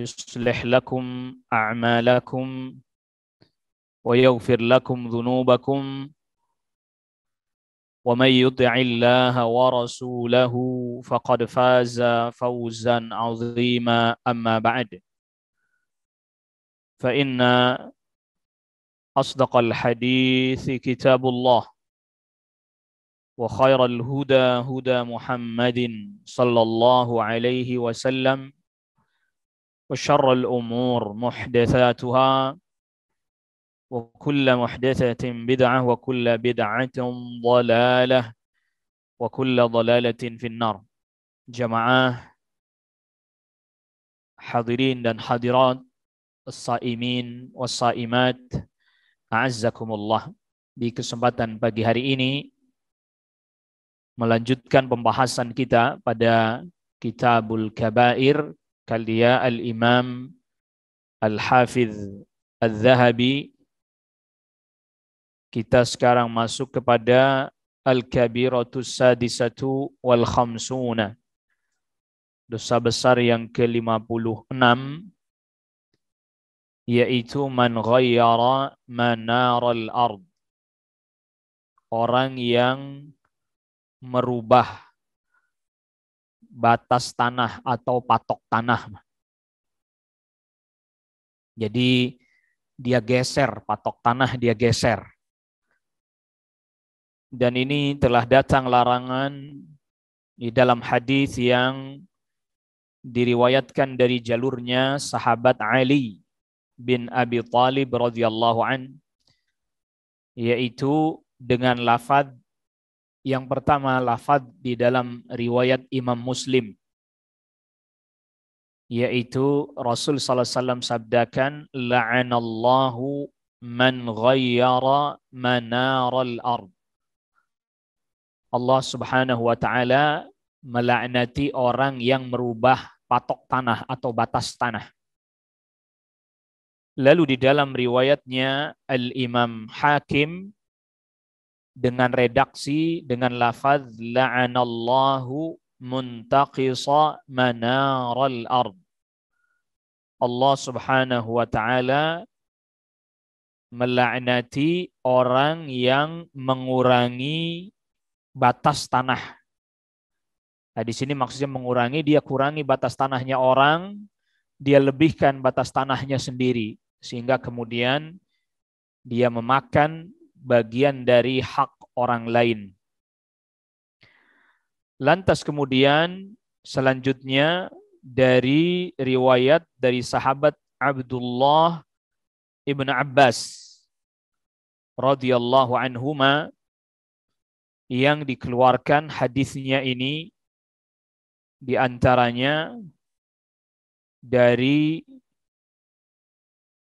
يصلح لكم أعمالكم ويغفر لكم ذنوبكم ومن يطع الله ورسوله فقد فاز فوزا عظيما أما بعد فإن أصدق الحديث كتاب الله وخير الهدى هدى محمد صلى الله عليه وسلم وشر الأمور محدثاتها وكل محدثة بدعة وكل بدعة ضلالة وكل ضلالة في النار. Jamaah hadirin dan hadirat, as-saimin was-saimat, a'azzakumullah. Di kesempatan pagi hari ini melanjutkan pembahasan kita pada Kitabul Kabair karya Al-Imam Al-Hafidh Al-Zahabi. Kita sekarang masuk kepada Al-Kabiratus Sadisatu wal Khamsuna, dosa besar yang ke-56, yaitu man ghayyara manaral ard, orang yang merubah batas tanah atau patok tanah. Jadi dia geser, patok tanah dia geser. Dan ini telah datang larangan di dalam hadis yang diriwayatkan dari jalurnya sahabat Ali bin Abi Thalib radhiyallahu an, yaitu dengan lafaz yang pertama, lafaz di dalam riwayat Imam Muslim, yaitu Rasul sallallahu alaihi wasallam sabdakan, la'anallahu man ghayyara manaral ard. Allah Subhanahu wa taala melaknati orang yang merubah patok tanah atau batas tanah. Lalu di dalam riwayatnya Al-Imam Hakim dengan redaksi dengan lafaz la'anallahu muntaqisa manaral ard. Allah Subhanahu wa taala melaknati orang yang mengurangi batas tanah. Nah, di sini maksudnya mengurangi, dia kurangi batas tanahnya orang, dia lebihkan batas tanahnya sendiri, sehingga kemudian dia memakan bagian dari hak orang lain. Lantas kemudian selanjutnya dari riwayat dari sahabat Abdullah ibn Abbas radhiyallahu anhuma, yang dikeluarkan hadisnya ini di antaranya dari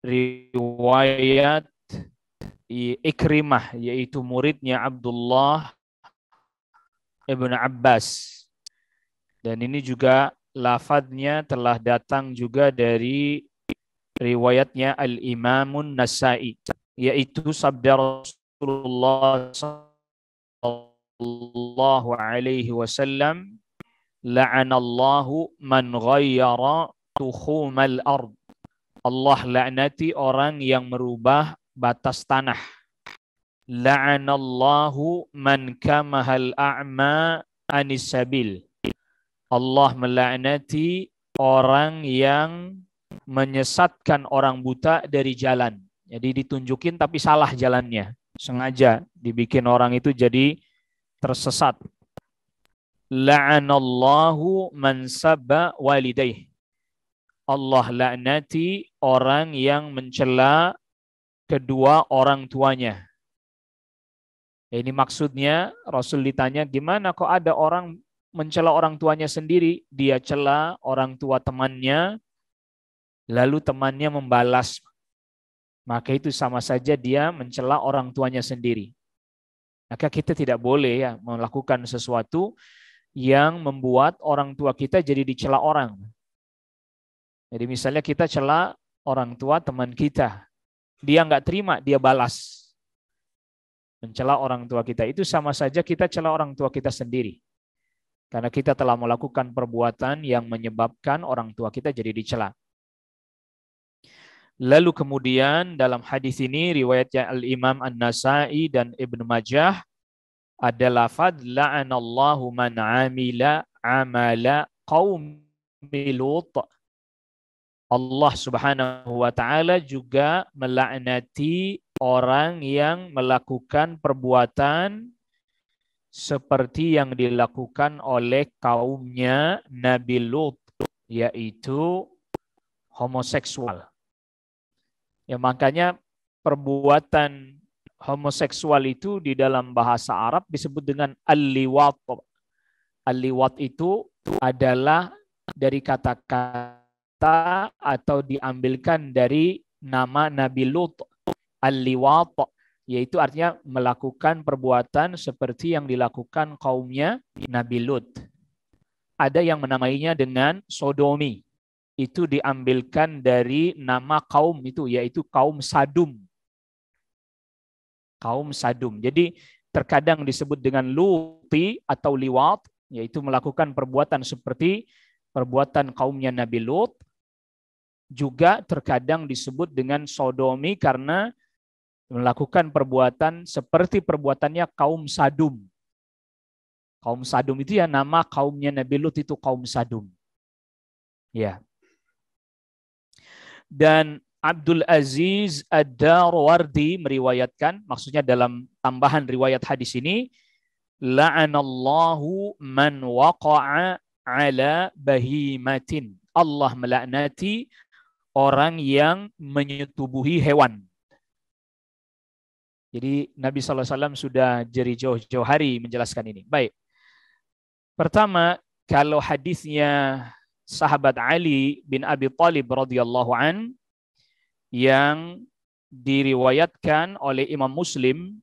riwayat Ikrimah, yaitu muridnya Abdullah ibn Abbas. Dan ini juga lafadznya telah datang juga dari riwayatnya Al-Imamun Nasa'i, yaitu sabda Rasulullah sallallahu alaihi wasallam, la'anallahu man ghayyara tukhumal ard. Allah laknati orang yang merubah batas tanah. La'anallahu man kamahal a'ma anis sabil. Allah melaknati orang yang menyesatkan orang buta dari jalan. Jadi ditunjukin tapi salah jalannya. Sengaja dibikin orang itu jadi tersesat. La'anallahu man sabba walidayh. Allah laknati orang yang mencela kedua orang tuanya. Ini maksudnya Rasul ditanya, gimana kok ada orang mencela orang tuanya sendiri? Dia cela orang tua temannya, lalu temannya membalas. Maka itu sama saja dia mencela orang tuanya sendiri. Maka kita tidak boleh ya melakukan sesuatu yang membuat orang tua kita jadi dicela orang. Jadi misalnya kita cela orang tua teman kita, dia nggak terima, dia balas. Mencela orang tua kita itu sama saja kita cela orang tua kita sendiri. Karena kita telah melakukan perbuatan yang menyebabkan orang tua kita jadi dicela. Lalu kemudian dalam hadis ini riwayatnya Al-Imam An-Nasa'i dan Ibnu Majah ada lafaz la'anallahu man amila amala qaumi Lut. Allah Subhanahu wa taala juga melaknati orang yang melakukan perbuatan seperti yang dilakukan oleh kaumnya Nabi Lut, yaitu homoseksual. Ya, makanya perbuatan homoseksual itu di dalam bahasa Arab disebut dengan al-liwat. Al-liwat itu adalah dari kata-kata atau diambilkan dari nama Nabi Lut. Al-liwat, yaitu artinya melakukan perbuatan seperti yang dilakukan kaumnya Nabi Lut. Ada yang menamainya dengan sodomi. Itu diambilkan dari nama kaum itu, yaitu kaum Sadum. Kaum Sadum. Jadi terkadang disebut dengan luti atau liwat, yaitu melakukan perbuatan seperti perbuatan kaumnya Nabi Lut. Juga terkadang disebut dengan sodomi karena melakukan perbuatan seperti perbuatannya kaum Sadum. Kaum Sadum itu ya nama kaumnya Nabi Lut itu kaum Sadum. Ya. Dan Abdul Aziz Ad-Darwardi meriwayatkan, maksudnya dalam tambahan riwayat hadis ini, la'anallahu man waqa'a ala bahimatin. Allah melaknati orang yang menyetubuhi hewan. Jadi Nabi SAW sudah dari jauh-jauh hari menjelaskan ini. Baik. Pertama, kalau hadisnya sahabat Ali bin Abi Thalib radhiyallahu an yang diriwayatkan oleh Imam Muslim,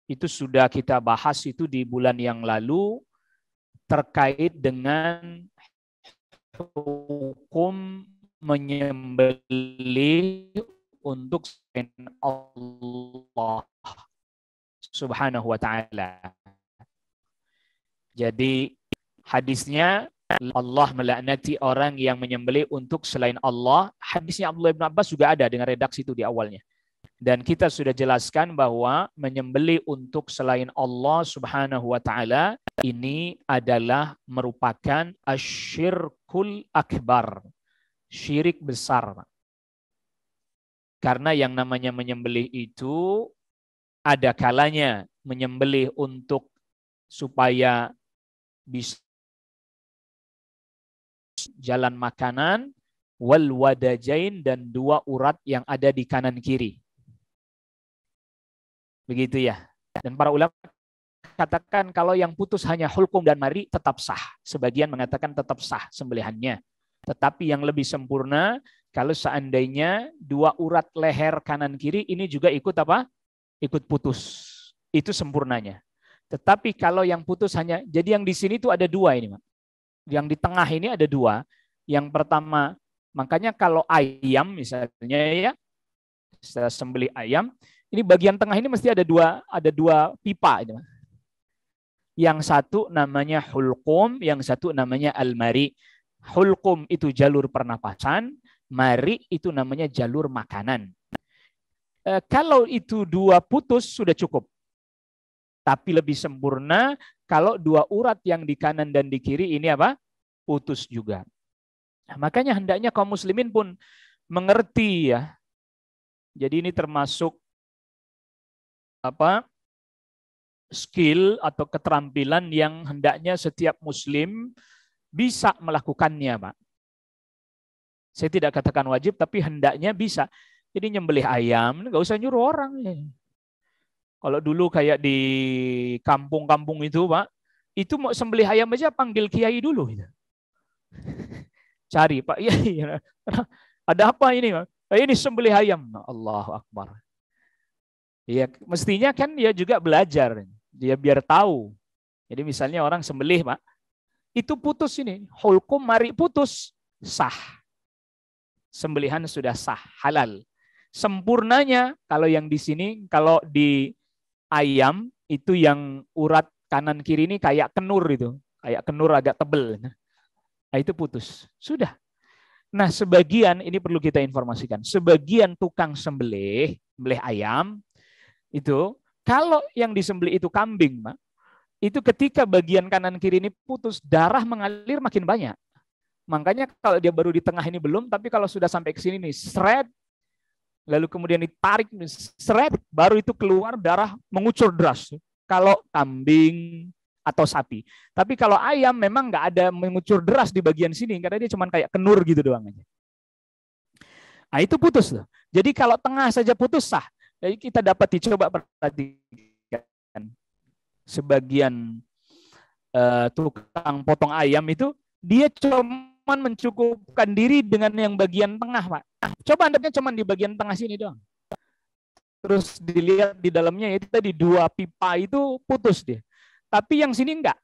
itu sudah kita bahas itu di bulan yang lalu terkait dengan hukum menyembelih untuk selain Allah Subhanahu wa taala. Jadi hadisnya Allah melaknati orang yang menyembelih untuk selain Allah. Hadisnya Abdullah bin Abbas juga ada dengan redaksi itu di awalnya. Dan kita sudah jelaskan bahwa menyembelih untuk selain Allah Subhanahu wa taala ini adalah merupakan asyirkul akbar. Syirik besar. Karena yang namanya menyembelih itu ada kalanya menyembelih untuk supaya bisa jalan makanan, wal wadajain, dan dua urat yang ada di kanan kiri. Begitu ya. Dan para ulama katakan kalau yang putus hanya hulkum dan mari tetap sah. Sebagian mengatakan tetap sah sembelihannya. Tetapi yang lebih sempurna kalau seandainya dua urat leher kanan kiri ini juga ikut apa? Ikut putus. Itu sempurnanya. Tetapi kalau yang putus hanya, jadi yang di sini tuh ada dua ini, Pak. Yang di tengah ini ada dua. Yang pertama, makanya kalau ayam misalnya ya, setelah sembelih ayam, ini bagian tengah ini mesti ada dua pipa. Yang satu namanya hulqum, yang satu namanya al-mari. Hulqum itu jalur pernapasan, mari itu namanya jalur makanan. Kalau itu dua putus sudah cukup. Tapi lebih sempurna kalau dua urat yang di kanan dan di kiri ini apa? Putus juga. Nah, makanya hendaknya kaum muslimin pun mengerti ya. Jadi ini termasuk apa? Skill atau keterampilan yang hendaknya setiap muslim bisa melakukannya, Pak. Saya tidak katakan wajib, tapi hendaknya bisa. Jadi nyembelih ayam, nggak usah nyuruh orang. Kalau dulu kayak di kampung-kampung itu, Pak, itu mau sembelih ayam aja panggil kiai dulu. Cari, Pak, iya. Ada apa ini, Pak? Ini sembelih ayam. Allahu Akbar. Ya, mestinya kan dia juga belajar. Dia biar tahu. Jadi misalnya orang sembelih, Pak, itu putus ini. Hulkum mari putus. Sah. Sembelihan sudah sah, halal. Sempurnanya, kalau yang di sini, kalau di ayam, itu yang urat kanan kiri ini kayak kenur itu. Kayak kenur agak tebel. Nah, itu putus. Sudah. Nah, sebagian ini perlu kita informasikan. Sebagian tukang sembelih ayam itu kalau yang disembelih itu kambing, Pak, itu ketika bagian kanan kiri ini putus, darah mengalir makin banyak. Makanya kalau dia baru di tengah ini belum, tapi kalau sudah sampai ke sini nih, seret, lalu kemudian ditarik, seret, baru itu keluar darah mengucur deras. Kalau kambing atau sapi. Tapi kalau ayam memang nggak ada mengucur deras di bagian sini, karena dia cuma kayak kenur gitu doang aja. Nah, itu putus loh. Jadi kalau tengah saja putus sah. Jadi kita dapat dicoba perhatikan. Sebagian tukang potong ayam itu, dia cuma mencukupkan diri dengan yang bagian tengah, Pak. Coba Anda cuma di bagian tengah sini doang. Terus dilihat di dalamnya itu tadi 2 pipa itu putus dia. Tapi yang sini enggak.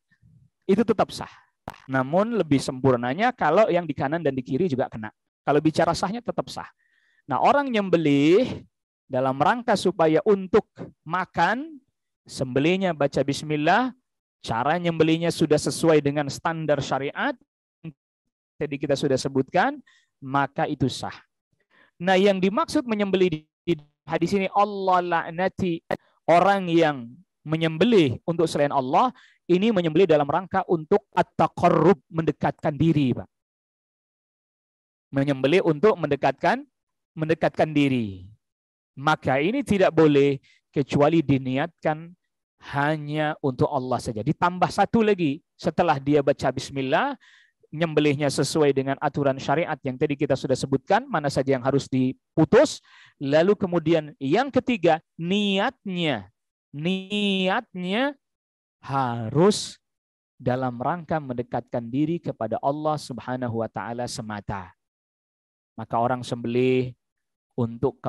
Itu tetap sah. Namun lebih sempurnanya kalau yang di kanan dan di kiri juga kena. Kalau bicara sahnya tetap sah. Nah, orang nyembelih dalam rangka supaya untuk makan, sembelihnya baca bismillah, cara nyembelihnya sudah sesuai dengan standar syariat, tadi kita sudah sebutkan, maka itu sah. Nah, yang dimaksud menyembelih di hadis ini, Allah laknati orang yang menyembelih untuk selain Allah, ini menyembelih dalam rangka untuk at-taqarrub, mendekatkan diri, Pak. Menyembelih untuk mendekatkan diri. Maka ini tidak boleh kecuali diniatkan hanya untuk Allah saja. Ditambah satu lagi, setelah dia baca bismillah, nyembelihnya sesuai dengan aturan syariat yang tadi kita sudah sebutkan, mana saja yang harus diputus. Lalu kemudian yang ketiga, niatnya harus dalam rangka mendekatkan diri kepada Allah Subhanahu wa taala semata. Maka orang sembelih untuk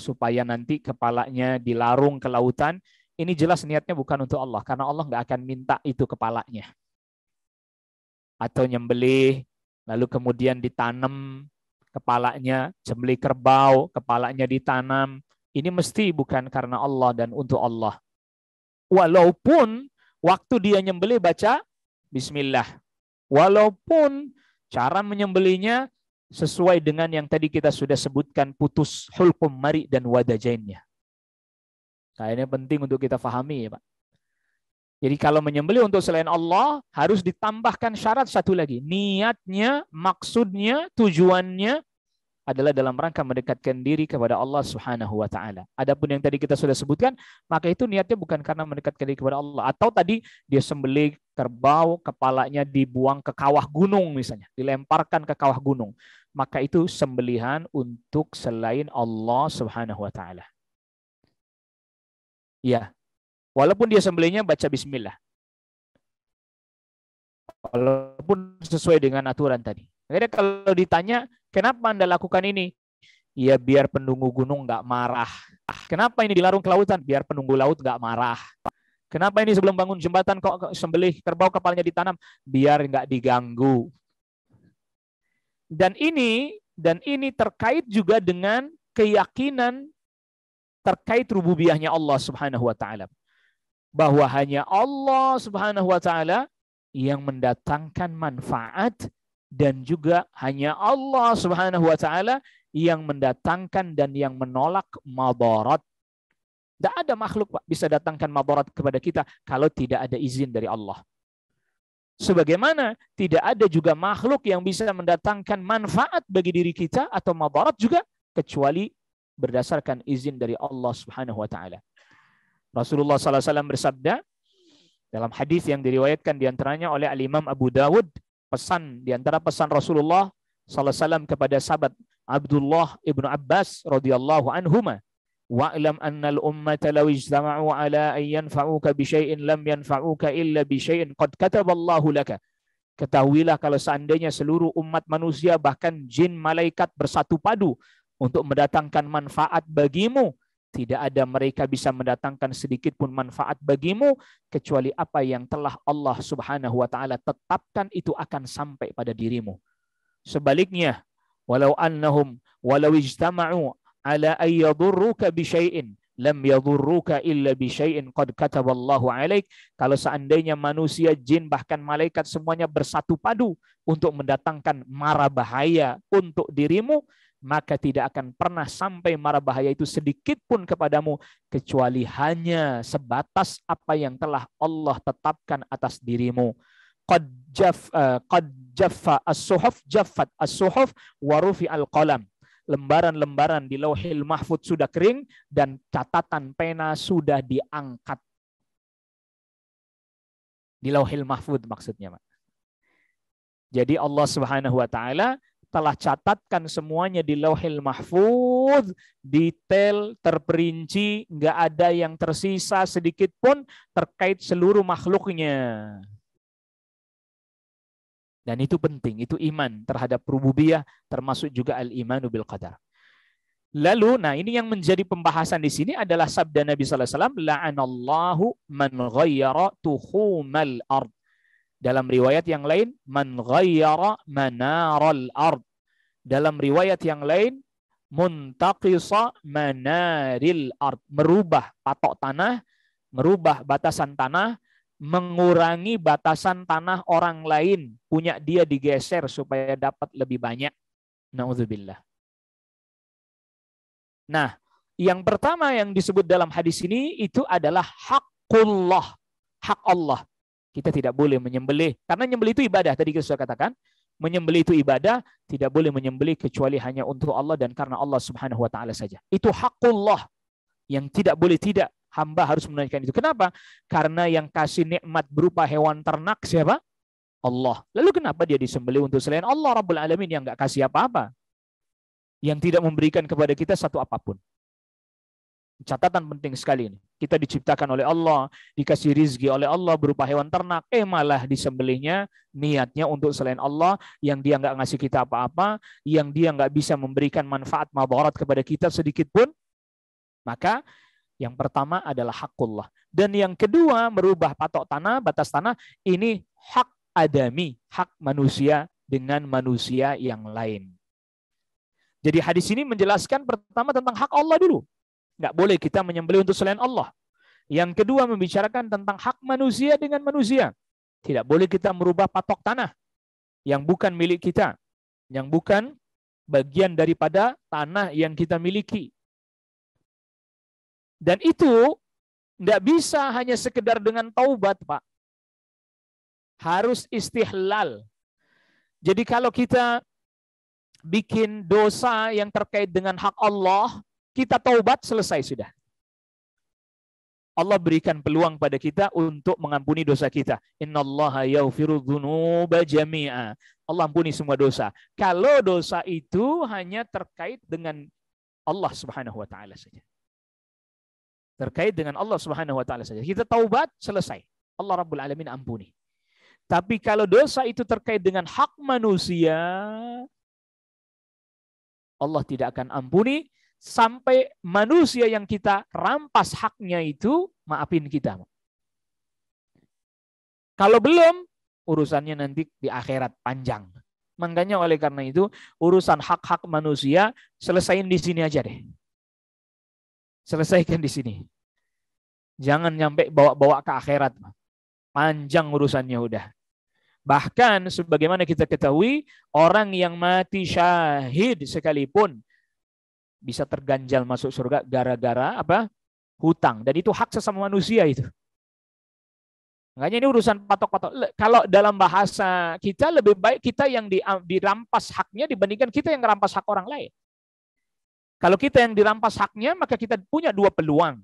supaya nanti kepalanya dilarung ke lautan, ini jelas niatnya bukan untuk Allah, karena Allah nggak akan minta itu kepalanya. Atau nyembelih lalu kemudian ditanam kepalanya, sembelih kerbau, kepalanya ditanam, ini mesti bukan karena Allah dan untuk Allah. Walaupun waktu dia nyembelih baca bismillah. Walaupun cara menyembelihnya sesuai dengan yang tadi kita sudah sebutkan, putus hulqum mari dan wadajainnya. Kayaknya penting untuk kita pahami ya Pak. Jadi kalau menyembelih untuk selain Allah harus ditambahkan syarat satu lagi. Niatnya, maksudnya, tujuannya adalah dalam rangka mendekatkan diri kepada Allah Subhanahu wa taala. Adapun yang tadi kita sudah sebutkan, maka itu niatnya bukan karena mendekatkan diri kepada Allah. Atau tadi dia sembelih kerbau, kepalanya dibuang ke kawah gunung misalnya, dilemparkan ke kawah gunung. Maka itu sembelihan untuk selain Allah Subhanahu wa taala. Ya. Walaupun dia sembelihnya baca bismillah. Walaupun sesuai dengan aturan tadi. Akhirnya kalau ditanya, kenapa Anda lakukan ini? Ya biar penunggu gunung nggak marah. Kenapa ini dilarung ke lautan? Biar penunggu laut nggak marah. Kenapa ini sebelum bangun jembatan kok sembelih kerbau kepalanya ditanam? Biar nggak diganggu. Dan ini terkait juga dengan keyakinan terkait rububiyahnya Allah Subhanahu wa taala. Bahwa hanya Allah Subhanahu wa taala yang mendatangkan manfaat, dan juga hanya Allah Subhanahu wa taala yang mendatangkan dan yang menolak madarat. Tidak ada makhluk Pak bisa datangkan madarat kepada kita kalau tidak ada izin dari Allah. Sebagaimana tidak ada juga makhluk yang bisa mendatangkan manfaat bagi diri kita atau madarat juga kecuali berdasarkan izin dari Allah Subhanahu wa taala. Rasulullah SAW bersabda dalam hadis yang diriwayatkan diantaranya oleh Al-Imam Abu Dawud, di antara pesan Rasulullah SAW kepada sahabat Abdullah ibnu Abbas radhiyallahu anhuma, wa'lam annal ummata law ijtama'u ala an yanfa'uka bi syai'in lam yanfa'uka illa bi syai'in qad kataballahu laka. Ketahuilah kalau seandainya seluruh umat manusia bahkan jin malaikat bersatu padu untuk mendatangkan manfaat bagimu, tidak ada mereka bisa mendatangkan sedikit pun manfaat bagimu kecuali apa yang telah Allah Subhanahu wa taala tetapkan itu akan sampai pada dirimu. Sebaliknya, walau ijtama'u ala ay yadurruka bi syai'in lam yadhurruka illa bi syai'in qad kataballahu 'alaik. Kalau seandainya manusia, jin, bahkan malaikat semuanya bersatu padu untuk mendatangkan mara bahaya untuk dirimu, maka tidak akan pernah sampai mara bahaya itu sedikit pun kepadamu kecuali hanya sebatas apa yang telah Allah tetapkan atas dirimu. Qad jaffa as-suhuf, jaffat as-suhuf wa rufi'al qalam. Lembaran-lembaran di Lauhil Mahfuz sudah kering dan catatan pena sudah diangkat. Di Lauhil Mahfuz maksudnya, Pak. Jadi Allah Subhanahu wa taala telah catatkan semuanya di Lauhil Mahfuz, detail, terperinci, nggak ada yang tersisa sedikit pun terkait seluruh makhluknya. Dan itu penting, itu iman terhadap rububiyah, termasuk juga al-imanu bil qadar. Lalu, nah ini yang menjadi pembahasan di sini adalah sabda Nabi sallallahu alaihi wasallam, la'anallahu man ghayyara tuhumal ard. Dalam riwayat yang lain, man ghayyara manaral ard. Dalam riwayat yang lain, muntaqisa manaril ard. Merubah patok tanah, merubah batasan tanah, mengurangi batasan tanah orang lain, punya dia digeser supaya dapat lebih banyak. Na'udzubillah. Nah, yang pertama yang disebut dalam hadis ini itu adalah haqqullah, hak Allah. Kita tidak boleh menyembelih, karena menyembelih itu ibadah. Tadi kita sudah katakan, menyembelih itu ibadah, tidak boleh menyembelih kecuali hanya untuk Allah dan karena Allah Subhanahu wa taala saja. Itu haqqullah yang tidak boleh tidak. Hamba harus menunaikan itu. Kenapa? Karena yang kasih nikmat berupa hewan ternak siapa? Allah. Lalu kenapa dia disembelih untuk selain Allah Rabbul Alamin yang nggak kasih apa-apa? Yang tidak memberikan kepada kita satu apapun. Catatan penting sekali ini. Kita diciptakan oleh Allah, dikasih rizki oleh Allah berupa hewan ternak, malah disembelihnya niatnya untuk selain Allah, yang dia nggak ngasih kita apa-apa, yang dia nggak bisa memberikan manfaat madarat kepada kita sedikit pun. Maka yang pertama adalah haqqullah. Dan yang kedua, merubah patok tanah, batas tanah, ini hak adami, hak manusia dengan manusia yang lain. Jadi hadis ini menjelaskan pertama tentang hak Allah dulu. Nggak boleh kita menyembelih untuk selain Allah. Yang kedua, membicarakan tentang hak manusia dengan manusia. Tidak boleh kita merubah patok tanah yang bukan milik kita, yang bukan bagian daripada tanah yang kita miliki. Dan itu nggak bisa hanya sekedar dengan taubat, Pak. Harus istihlal. Jadi kalau kita bikin dosa yang terkait dengan hak Allah, kita taubat, selesai sudah. Allah berikan peluang pada kita untuk mengampuni dosa kita. Innallaha yaghfiru dzunuba jami'a. Allah ampuni semua dosa. Kalau dosa itu hanya terkait dengan Allah Subhanahu wa taala saja. Terkait dengan Allah Subhanahu wa taala saja. Kita taubat, selesai. Allah Rabbul Alamin ampuni. Tapi kalau dosa itu terkait dengan hak manusia, Allah tidak akan ampuni sampai manusia yang kita rampas haknya itu maafin kita. Kalau belum, urusannya nanti di akhirat panjang. Makanya oleh karena itu, urusan hak-hak manusia selesaiin di sini aja deh. Selesaikan di sini. Jangan nyampe bawa-bawa ke akhirat. Panjang urusannya udah. Bahkan sebagaimana kita ketahui, orang yang mati syahid sekalipun bisa terganjal masuk surga gara-gara apa? Hutang. Dan itu hak sesama manusia itu. Makanya ini urusan patok-patok. Kalau dalam bahasa kita, lebih baik kita yang dirampas haknya dibandingkan kita yang merampas hak orang lain. Kalau kita yang dirampas haknya, maka kita punya dua peluang.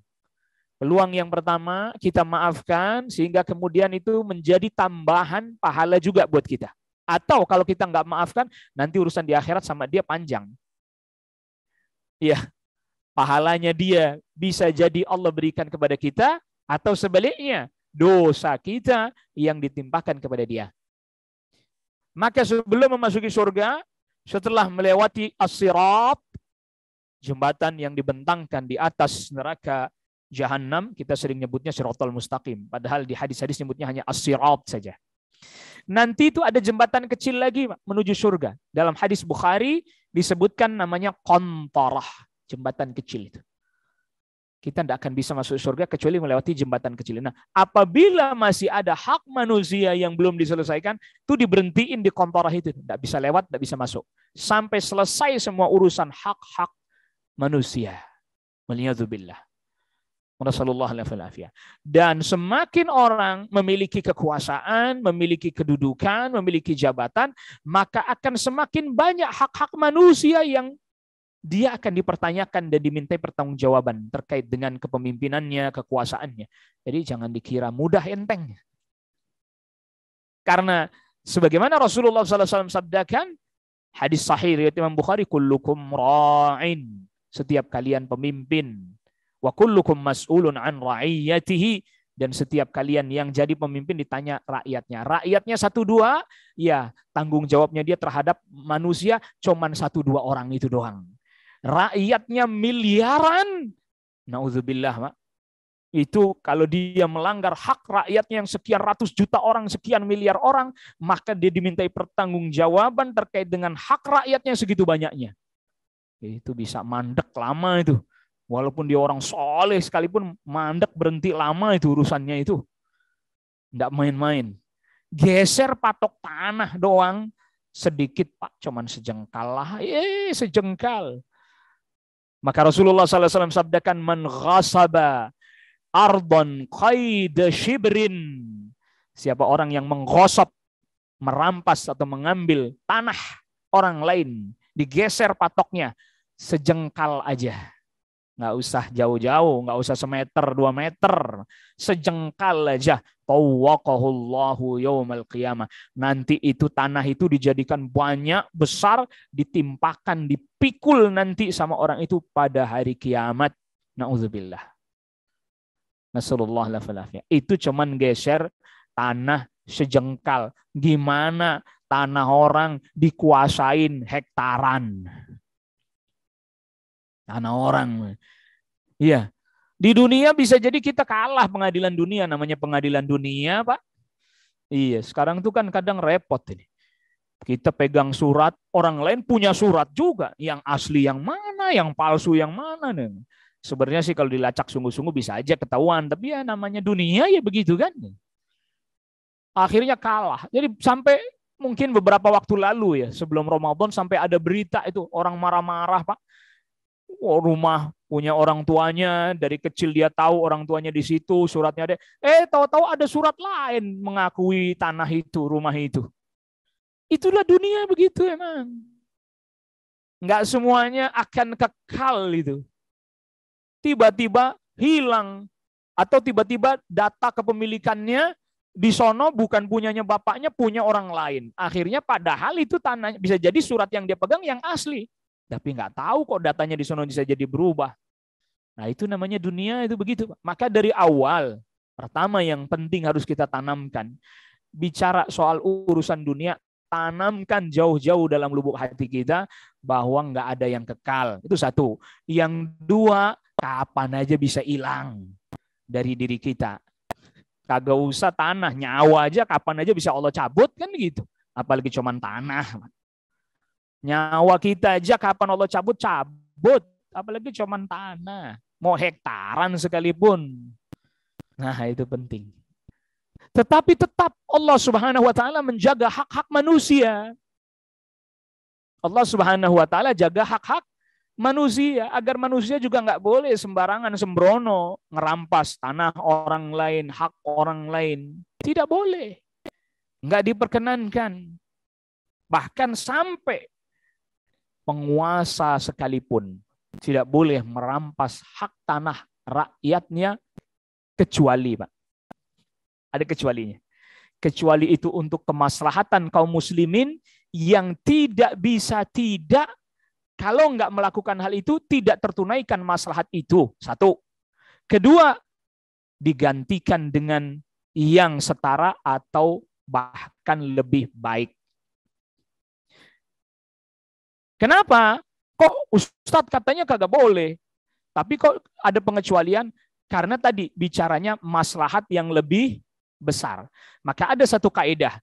Peluang yang pertama, kita maafkan sehingga kemudian itu menjadi tambahan pahala juga buat kita. Atau kalau kita nggak maafkan, nanti urusan di akhirat sama dia panjang. Ya, pahalanya dia bisa jadi Allah berikan kepada kita, atau sebaliknya, dosa kita yang ditimpakan kepada dia. Maka sebelum memasuki surga, setelah melewati as-sirat, jembatan yang dibentangkan di atas neraka Jahannam, kita sering nyebutnya Siratal Mustaqim. Padahal di hadis-hadis nyebutnya hanya as-sirat saja. Nanti itu ada jembatan kecil lagi menuju surga. Dalam hadis Bukhari disebutkan namanya qantarah, jembatan kecil itu. Kita tidak akan bisa masuk surga kecuali melewati jembatan kecil. Nah, apabila masih ada hak manusia yang belum diselesaikan, itu diberhentiin di kontorah itu. Tidak bisa lewat, tidak bisa masuk. Sampai selesai semua urusan hak-hak manusia. Waliyadzubillah. Dan semakin orang memiliki kekuasaan, memiliki kedudukan, memiliki jabatan, maka akan semakin banyak hak-hak manusia yang dia akan dipertanyakan dan dimintai pertanggungjawaban terkait dengan kepemimpinannya, kekuasaannya. Jadi jangan dikira mudah enteng. Karena sebagaimana Rasulullah SAW sabdakan, hadis sahih riwayat Imam Bukhari, kullukum ra'in, setiap kalian pemimpin, wa kullukum mas'ulun an ra'iyatihi, dan setiap kalian yang jadi pemimpin ditanya rakyatnya. Rakyatnya 1-2, ya tanggung jawabnya dia terhadap manusia cuman 1-2 orang itu doang. Rakyatnya miliaran, naudzubillah, Pak. Itu kalau dia melanggar hak rakyatnya yang sekian ratus juta orang, sekian miliar orang, maka dia dimintai pertanggungjawaban terkait dengan hak rakyatnya segitu banyaknya. Itu bisa mandek lama itu. Walaupun dia orang soleh sekalipun, mandek berhenti lama itu urusannya itu. Tidak main-main. Geser patok tanah doang, sedikit Pak, cuman sejengkal lah. Sejengkal. Maka Rasulullah SAW sabdakan, man ghasaba ardon qaida shibrin. Siapa orang yang menggosok, merampas atau mengambil tanah orang lain, digeser patoknya sejengkal aja. Nggak usah jauh-jauh, nggak usah 1 meter, 2 meter. Sejengkal aja. Tawwaqahullahu yawmal qiyamah. Nanti itu tanah itu dijadikan banyak, besar, ditimpakan, dipikul nanti sama orang itu pada hari kiamat. Na'udzubillah. Nasallallahu alaihi. Itu cuman geser tanah sejengkal. Gimana tanah orang dikuasain hektaran? Tanah orang. Iya. Di dunia bisa jadi kita kalah pengadilan dunia. Namanya pengadilan dunia, Pak. Iya, sekarang tuh kan kadang repot ini. Kita pegang surat, orang lain punya surat juga. Yang asli yang mana, yang palsu yang mana. Sebenarnya sih kalau dilacak sungguh-sungguh bisa aja ketahuan. Tapi ya namanya dunia ya begitu kan. Akhirnya kalah. Jadi sampai mungkin beberapa waktu lalu ya, sebelum Ramadan sampai ada berita itu. Orang marah-marah, Pak. Rumah punya orang tuanya, dari kecil dia tahu orang tuanya di situ, suratnya ada. Tahu-tahu ada surat lain mengakui tanah itu, rumah itu. Itulah dunia begitu emang. Enggak semuanya akan kekal itu. Tiba-tiba hilang atau tiba-tiba data kepemilikannya di sono bukan punyanya bapaknya, punya orang lain. Akhirnya padahal itu tanah bisa jadi surat yang dia pegang yang asli. Tapi nggak tahu kok datanya di sana bisa jadi berubah. Nah itu namanya dunia itu begitu. Maka dari awal, pertama yang penting harus kita tanamkan. Bicara soal urusan dunia, tanamkan jauh-jauh dalam lubuk hati kita bahwa nggak ada yang kekal. Itu satu. Yang dua, kapan aja bisa hilang dari diri kita. Kagak usah tanah, nyawa aja kapan aja bisa Allah cabut kan gitu. Apalagi cuman tanah. Nyawa kita aja kapan Allah cabut, apalagi cuman tanah, mau hektaran sekalipun. Nah itu penting. Tetapi tetap Allah Subhanahu Wa Taala menjaga hak-hak manusia. Allah Subhanahu Wa Taala jaga hak-hak manusia agar manusia juga nggak boleh sembarangan sembrono ngerampas tanah orang lain, hak orang lain. Tidak boleh, nggak diperkenankan. Bahkan sampai penguasa sekalipun tidak boleh merampas hak tanah rakyatnya kecuali, Pak. Ada kecualinya. Kecuali itu untuk kemaslahatan kaum muslimin yang tidak bisa tidak, kalau nggak melakukan hal itu tidak tertunaikan maslahat itu. Satu. Kedua, digantikan dengan yang setara atau bahkan lebih baik. Kenapa? Kok Ustadz katanya kagak boleh? Tapi kok ada pengecualian? Karena tadi bicaranya maslahat yang lebih besar. Maka ada satu kaidah.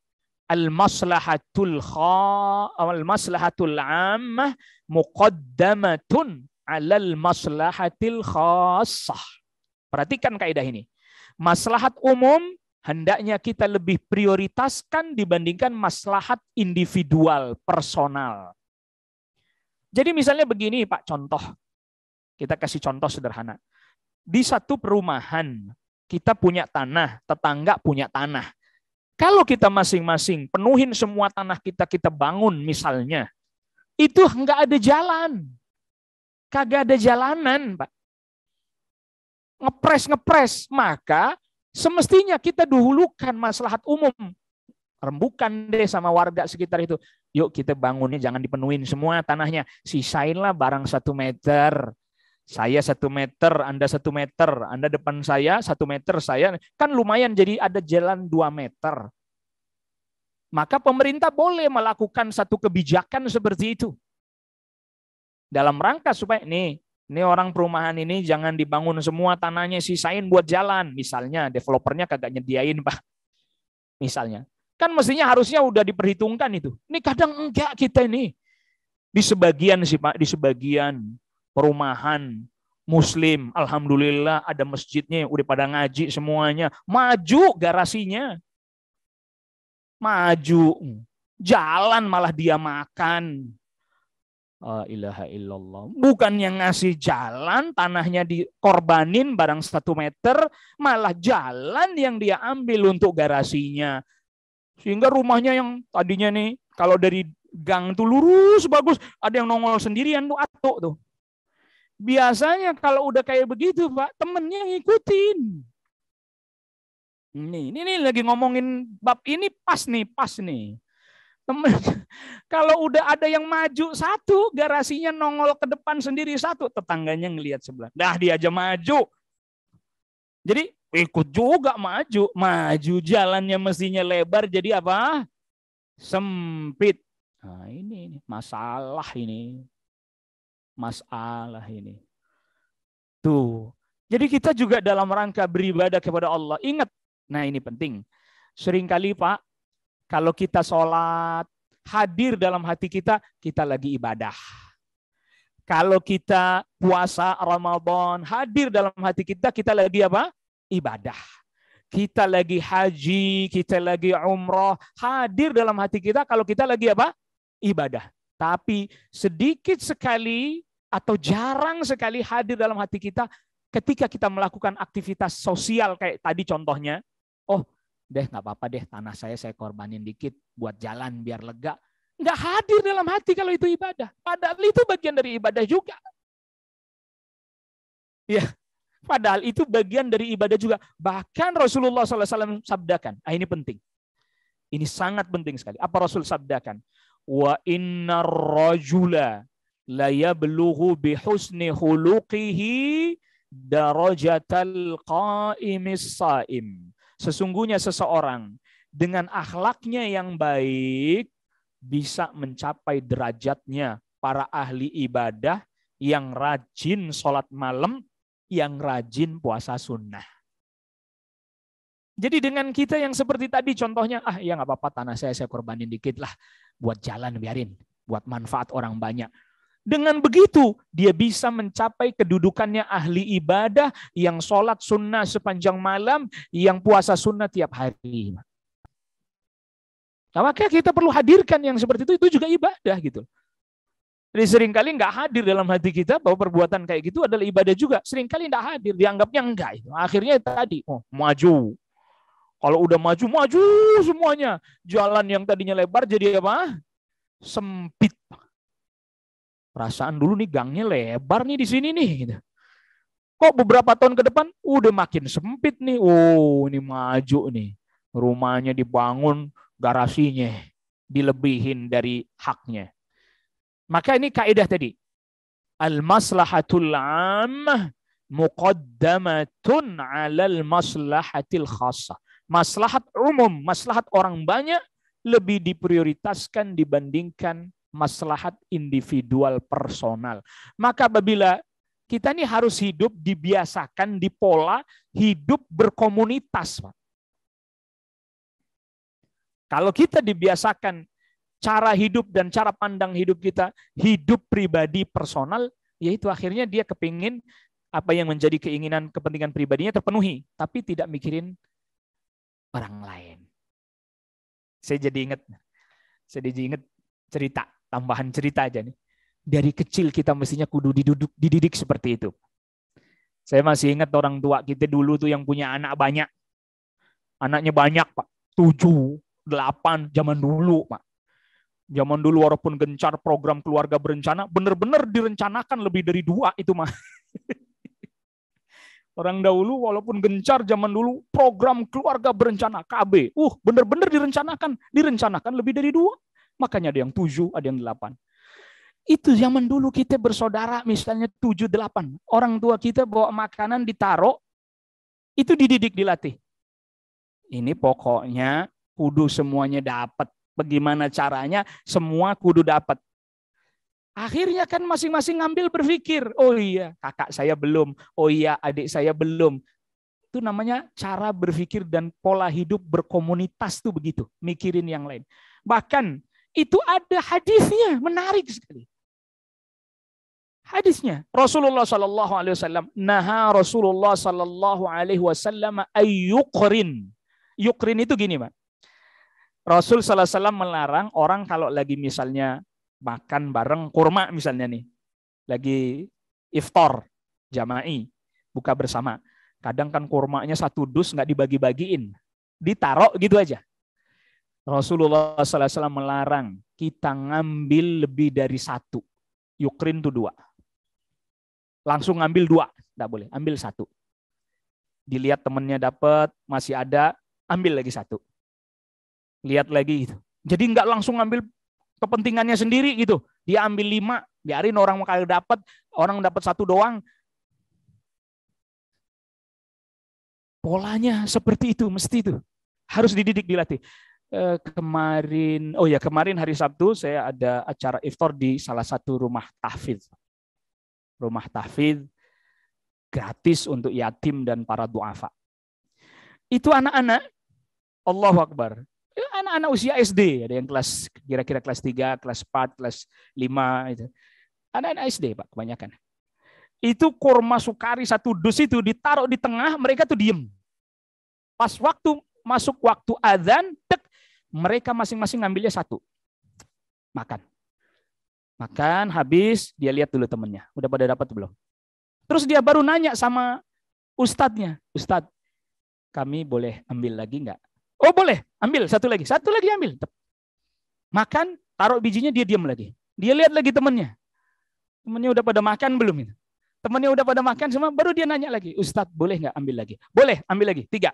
Al-maslahatul ammah muqaddamatun 'alal maslahatil khassah. Perhatikan kaidah ini. Maslahat umum hendaknya kita lebih prioritaskan dibandingkan maslahat individual, personal. Jadi misalnya begini Pak, contoh. Kita kasih contoh sederhana. Di satu perumahan, kita punya tanah, tetangga punya tanah. Kalau kita masing-masing penuhin semua tanah kita, kita bangun misalnya, itu nggak ada jalan. Kagak ada jalanan, Pak. Ngepres. Maka semestinya kita dahulukan maslahat umum. Rembukan deh sama warga sekitar itu. Yuk kita bangunnya jangan dipenuhin semua tanahnya. Sisainlah barang 1 meter. Saya 1 meter, Anda 1 meter. Anda depan saya 1 meter, saya. Kan lumayan jadi ada jalan 2 meter. Maka pemerintah boleh melakukan satu kebijakan seperti itu. Dalam rangka supaya ini orang perumahan ini jangan dibangun semua tanahnya, sisain buat jalan. Misalnya developernya kagak nyediain, Pak. Misalnya. Kan mestinya harusnya udah diperhitungkan itu. Ini kadang enggak kita ini. Di sebagian sih Pak, di sebagian perumahan Muslim, alhamdulillah ada masjidnya, udah pada ngaji semuanya. Maju garasinya. Maju. Jalan malah dia makan. La ilaha illallah. Bukan yang ngasih jalan, tanahnya dikorbanin barang 1 meter, malah jalan yang dia ambil untuk garasinya. Sehingga rumahnya yang tadinya nih, kalau dari gang tuh lurus, bagus, ada yang nongol sendirian tuh, atuk tuh. Biasanya kalau udah kayak begitu Pak, temennya ngikutin. Ini lagi ngomongin bab ini pas nih. Temen, kalau udah ada yang maju 1, garasinya nongol ke depan sendiri 1, tetangganya ngelihat sebelah. Dah dia aja maju. Jadi ikut juga maju. Maju jalannya mestinya lebar jadi apa? Sempit. Nah ini masalah ini. Masalah ini. Tuh. Jadi kita juga dalam rangka beribadah kepada Allah. Ingat, nah ini penting. Seringkali Pak, kalau kita sholat, hadir dalam hati kita, kita lagi ibadah. Kalau kita puasa Ramadan, hadir dalam hati kita, kita lagi apa? Ibadah. Kita lagi haji, kita lagi umroh, hadir dalam hati kita kalau kita lagi apa? Ibadah. Tapi sedikit sekali atau jarang sekali hadir dalam hati kita ketika kita melakukan aktivitas sosial kayak tadi contohnya. Oh, nggak apa-apa deh, tanah saya korbanin dikit buat jalan biar lega. Nggak hadir dalam hati kalau itu ibadah. Padahal itu bagian dari ibadah juga. Ya, padahal itu bagian dari ibadah juga. Bahkan Rasulullah SAW sabdakan. Ini penting. Ini sangat penting sekali. Apa Rasul sabdakan? Wa innar rajula la yablughu bihusni khuluqihi darajatal qa'imis saim. Sesungguhnya seseorang dengan akhlaknya yang baik bisa mencapai derajatnya para ahli ibadah yang rajin sholat malam, yang rajin puasa sunnah. Jadi dengan kita yang seperti tadi contohnya, ya nggak apa-apa tanah saya korbanin dikit lah buat jalan biarin, buat manfaat orang banyak. Dengan begitu, dia bisa mencapai kedudukannya ahli ibadah yang sholat sunnah sepanjang malam, yang puasa sunnah tiap hari. Nah, maka kita perlu hadirkan yang seperti itu juga ibadah gitu. Jadi seringkali nggak hadir dalam hati kita bahwa perbuatan kayak gitu adalah ibadah juga. Seringkali nggak hadir, dianggapnya enggak. Akhirnya tadi, maju. Kalau udah maju semuanya. Jalan yang tadinya lebar jadi apa? Sempit. Perasaan dulu nih gangnya lebar nih di sini nih. Gitu. Kok beberapa tahun ke depan udah makin sempit nih. Oh ini maju nih. Rumahnya dibangun, garasinya dilebihin dari haknya. Maka ini kaidah tadi. Al-maslahatul ammah muqaddamatun 'alal maslahatil khassah. Maslahat umum, maslahat orang banyak lebih diprioritaskan dibandingkan maslahat individual personal. Maka apabila kita ini harus hidup dibiasakan di pola hidup berkomunitas, Pak. Kalau kita dibiasakan cara hidup dan cara pandang hidup kita hidup pribadi personal, Yaitu akhirnya dia kepingin apa yang menjadi keinginan kepentingan pribadinya terpenuhi, tapi tidak mikirin orang lain. Saya jadi ingat cerita, tambahan cerita aja nih. Dari kecil kita mestinya kudu dididik seperti itu. Saya masih ingat orang tua kita dulu tuh yang punya anak banyak. Anaknya banyak, Pak. 7, 8 zaman dulu, Pak. Zaman dulu walaupun gencar program keluarga berencana, benar-benar direncanakan lebih dari 2 itu mah. Orang dahulu walaupun gencar zaman dulu program keluarga berencana KB, benar-benar direncanakan lebih dari 2. Makanya ada yang 7, ada yang 8. Itu zaman dulu kita bersaudara misalnya 7, 8. Orang tua kita bawa makanan ditaruh, itu dididik, dilatih. Ini pokoknya kudu semuanya dapat. Bagaimana caranya semua kudu dapat. Akhirnya kan masing-masing ngambil berpikir, oh iya kakak saya belum, oh iya adik saya belum. Itu namanya cara berpikir dan pola hidup berkomunitas tuh begitu, mikirin yang lain. Bahkan itu ada hadisnya, menarik sekali. Hadisnya Rasulullah Sallallahu Alaihi Wasallam, naha Rasulullah Sallallahu Alaihi Wasallam ayyukrin. Yukrin itu gini, Pak. Rasul Sallallahu Alaihi Wasallam melarang orang kalau lagi misalnya makan bareng kurma misalnya nih, lagi iftar jama'i, buka bersama. Kadang kan kurmanya 1 dus nggak dibagi-bagiin, ditaruh gitu aja. Rasulullah Sallallahu Alaihi Wasallam melarang kita ngambil lebih dari 1. Yukrin itu 2. Langsung ngambil 2, nggak boleh. Ambil 1. Dilihat temennya dapat, masih ada, ambil lagi 1. Lihat lagi gitu. Jadi nggak langsung ngambil kepentingannya sendiri gitu. Dia ambil 5, biarin orang kali dapat, orang dapat 1 doang. Polanya seperti itu, mesti itu. Harus dididik, dilatih. Kemarin hari Sabtu saya ada acara iftar di salah satu rumah tahfidz. Rumah tahfidz gratis untuk yatim dan para duafa. Itu anak-anak, Allahu Akbar. Anak-anak usia SD, ada yang kira-kira kelas 3, kelas 4, kelas 5 itu. Anak-anak SD, Pak, kebanyakan. Itu kurma sukari 1 dus itu ditaruh di tengah, mereka tuh diem. Pas masuk waktu adzan, mereka masing-masing ngambilnya 1. Makan habis, dia lihat dulu temennya, udah pada dapat belum? Terus dia baru nanya sama ustadznya, Ustadz, kami boleh ambil lagi nggak? Oh boleh, ambil 1 lagi ambil. Makan, taruh bijinya, dia diam lagi. Dia lihat lagi temennya udah pada makan belum? Temennya udah pada makan semua, baru dia nanya lagi, Ustadz boleh nggak ambil lagi? Boleh, ambil lagi, 3.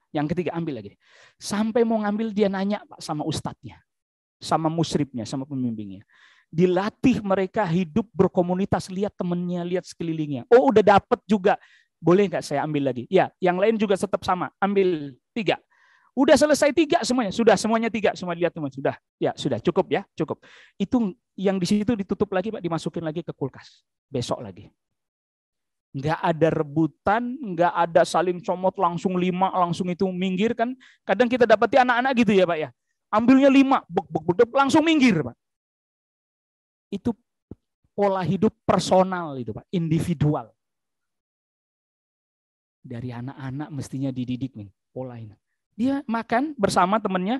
Yang ketiga ambil lagi. Sampai mau ngambil dia nanya Pak sama ustadznya, sama musyrifnya, sama pembimbingnya. Dilatih mereka hidup berkomunitas, lihat temennya, lihat sekelilingnya. Oh udah dapat juga, boleh nggak saya ambil lagi? Ya, yang lain juga tetap sama, ambil 3. Udah selesai 3 semuanya, sudah semuanya 3, semua lihat teman, sudah, ya sudah cukup ya, cukup. Itu yang di situ ditutup lagi Pak, dimasukin lagi ke kulkas, besok lagi. Nggak ada rebutan, nggak ada saling comot langsung 5, langsung itu minggir kan. Kadang kita dapati anak-anak gitu ya Pak ya, ambilnya 5, langsung minggir Pak. Itu pola hidup personal itu Pak, individual. Dari anak-anak mestinya dididik nih pola ini. Dia makan bersama temennya,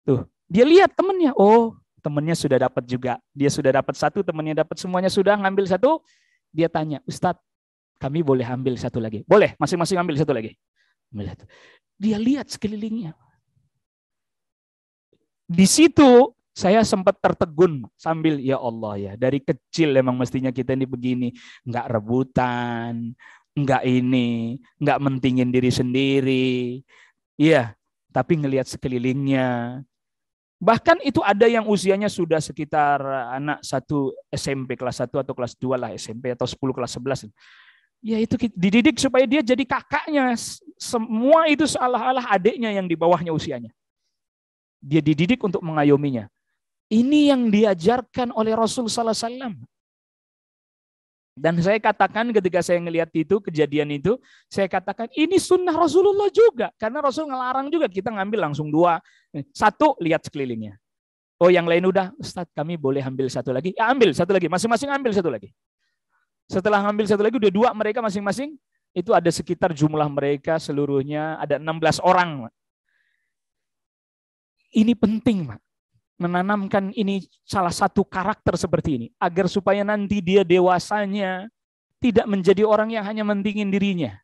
tuh dia lihat temennya, oh temennya sudah dapat juga, dia sudah dapat 1, temennya dapat semuanya sudah ngambil 1, dia tanya, Ustadz, kami boleh ambil 1 lagi? Boleh, masing-masing ambil 1 lagi. Dia lihat sekelilingnya. Di situ saya sempat tertegun sambil, ya Allah ya, dari kecil emang mestinya kita ini begini, nggak rebutan, nggak mentingin diri sendiri. Iya, tapi ngelihat sekelilingnya. Bahkan itu ada yang usianya sudah sekitar anak 1 SMP kelas 1 atau kelas 2 lah, SMP atau 10 kelas 11. Ya itu dididik supaya dia jadi kakaknya. Semua itu seolah-olah adiknya yang di bawahnya usianya. Dia dididik untuk mengayominya. Ini yang diajarkan oleh Rasul Sallallahu Alaihi Wasallam. Dan saya katakan ketika saya ngelihat itu, kejadian itu, saya katakan ini sunnah Rasulullah juga. Karena Rasul ngelarang juga kita ngambil langsung 2. 1, lihat sekelilingnya. Oh yang lain udah, Ustadz kami boleh ambil 1 lagi? Ya ambil 1 lagi, masing-masing ambil 1 lagi. Setelah ngambil satu lagi, udah dua mereka masing-masing. Itu ada sekitar jumlah mereka seluruhnya ada 16 orang. Ini penting, Pak. Menanamkan ini salah satu karakter seperti ini. Agar supaya nanti dia dewasanya tidak menjadi orang yang hanya mentingin dirinya.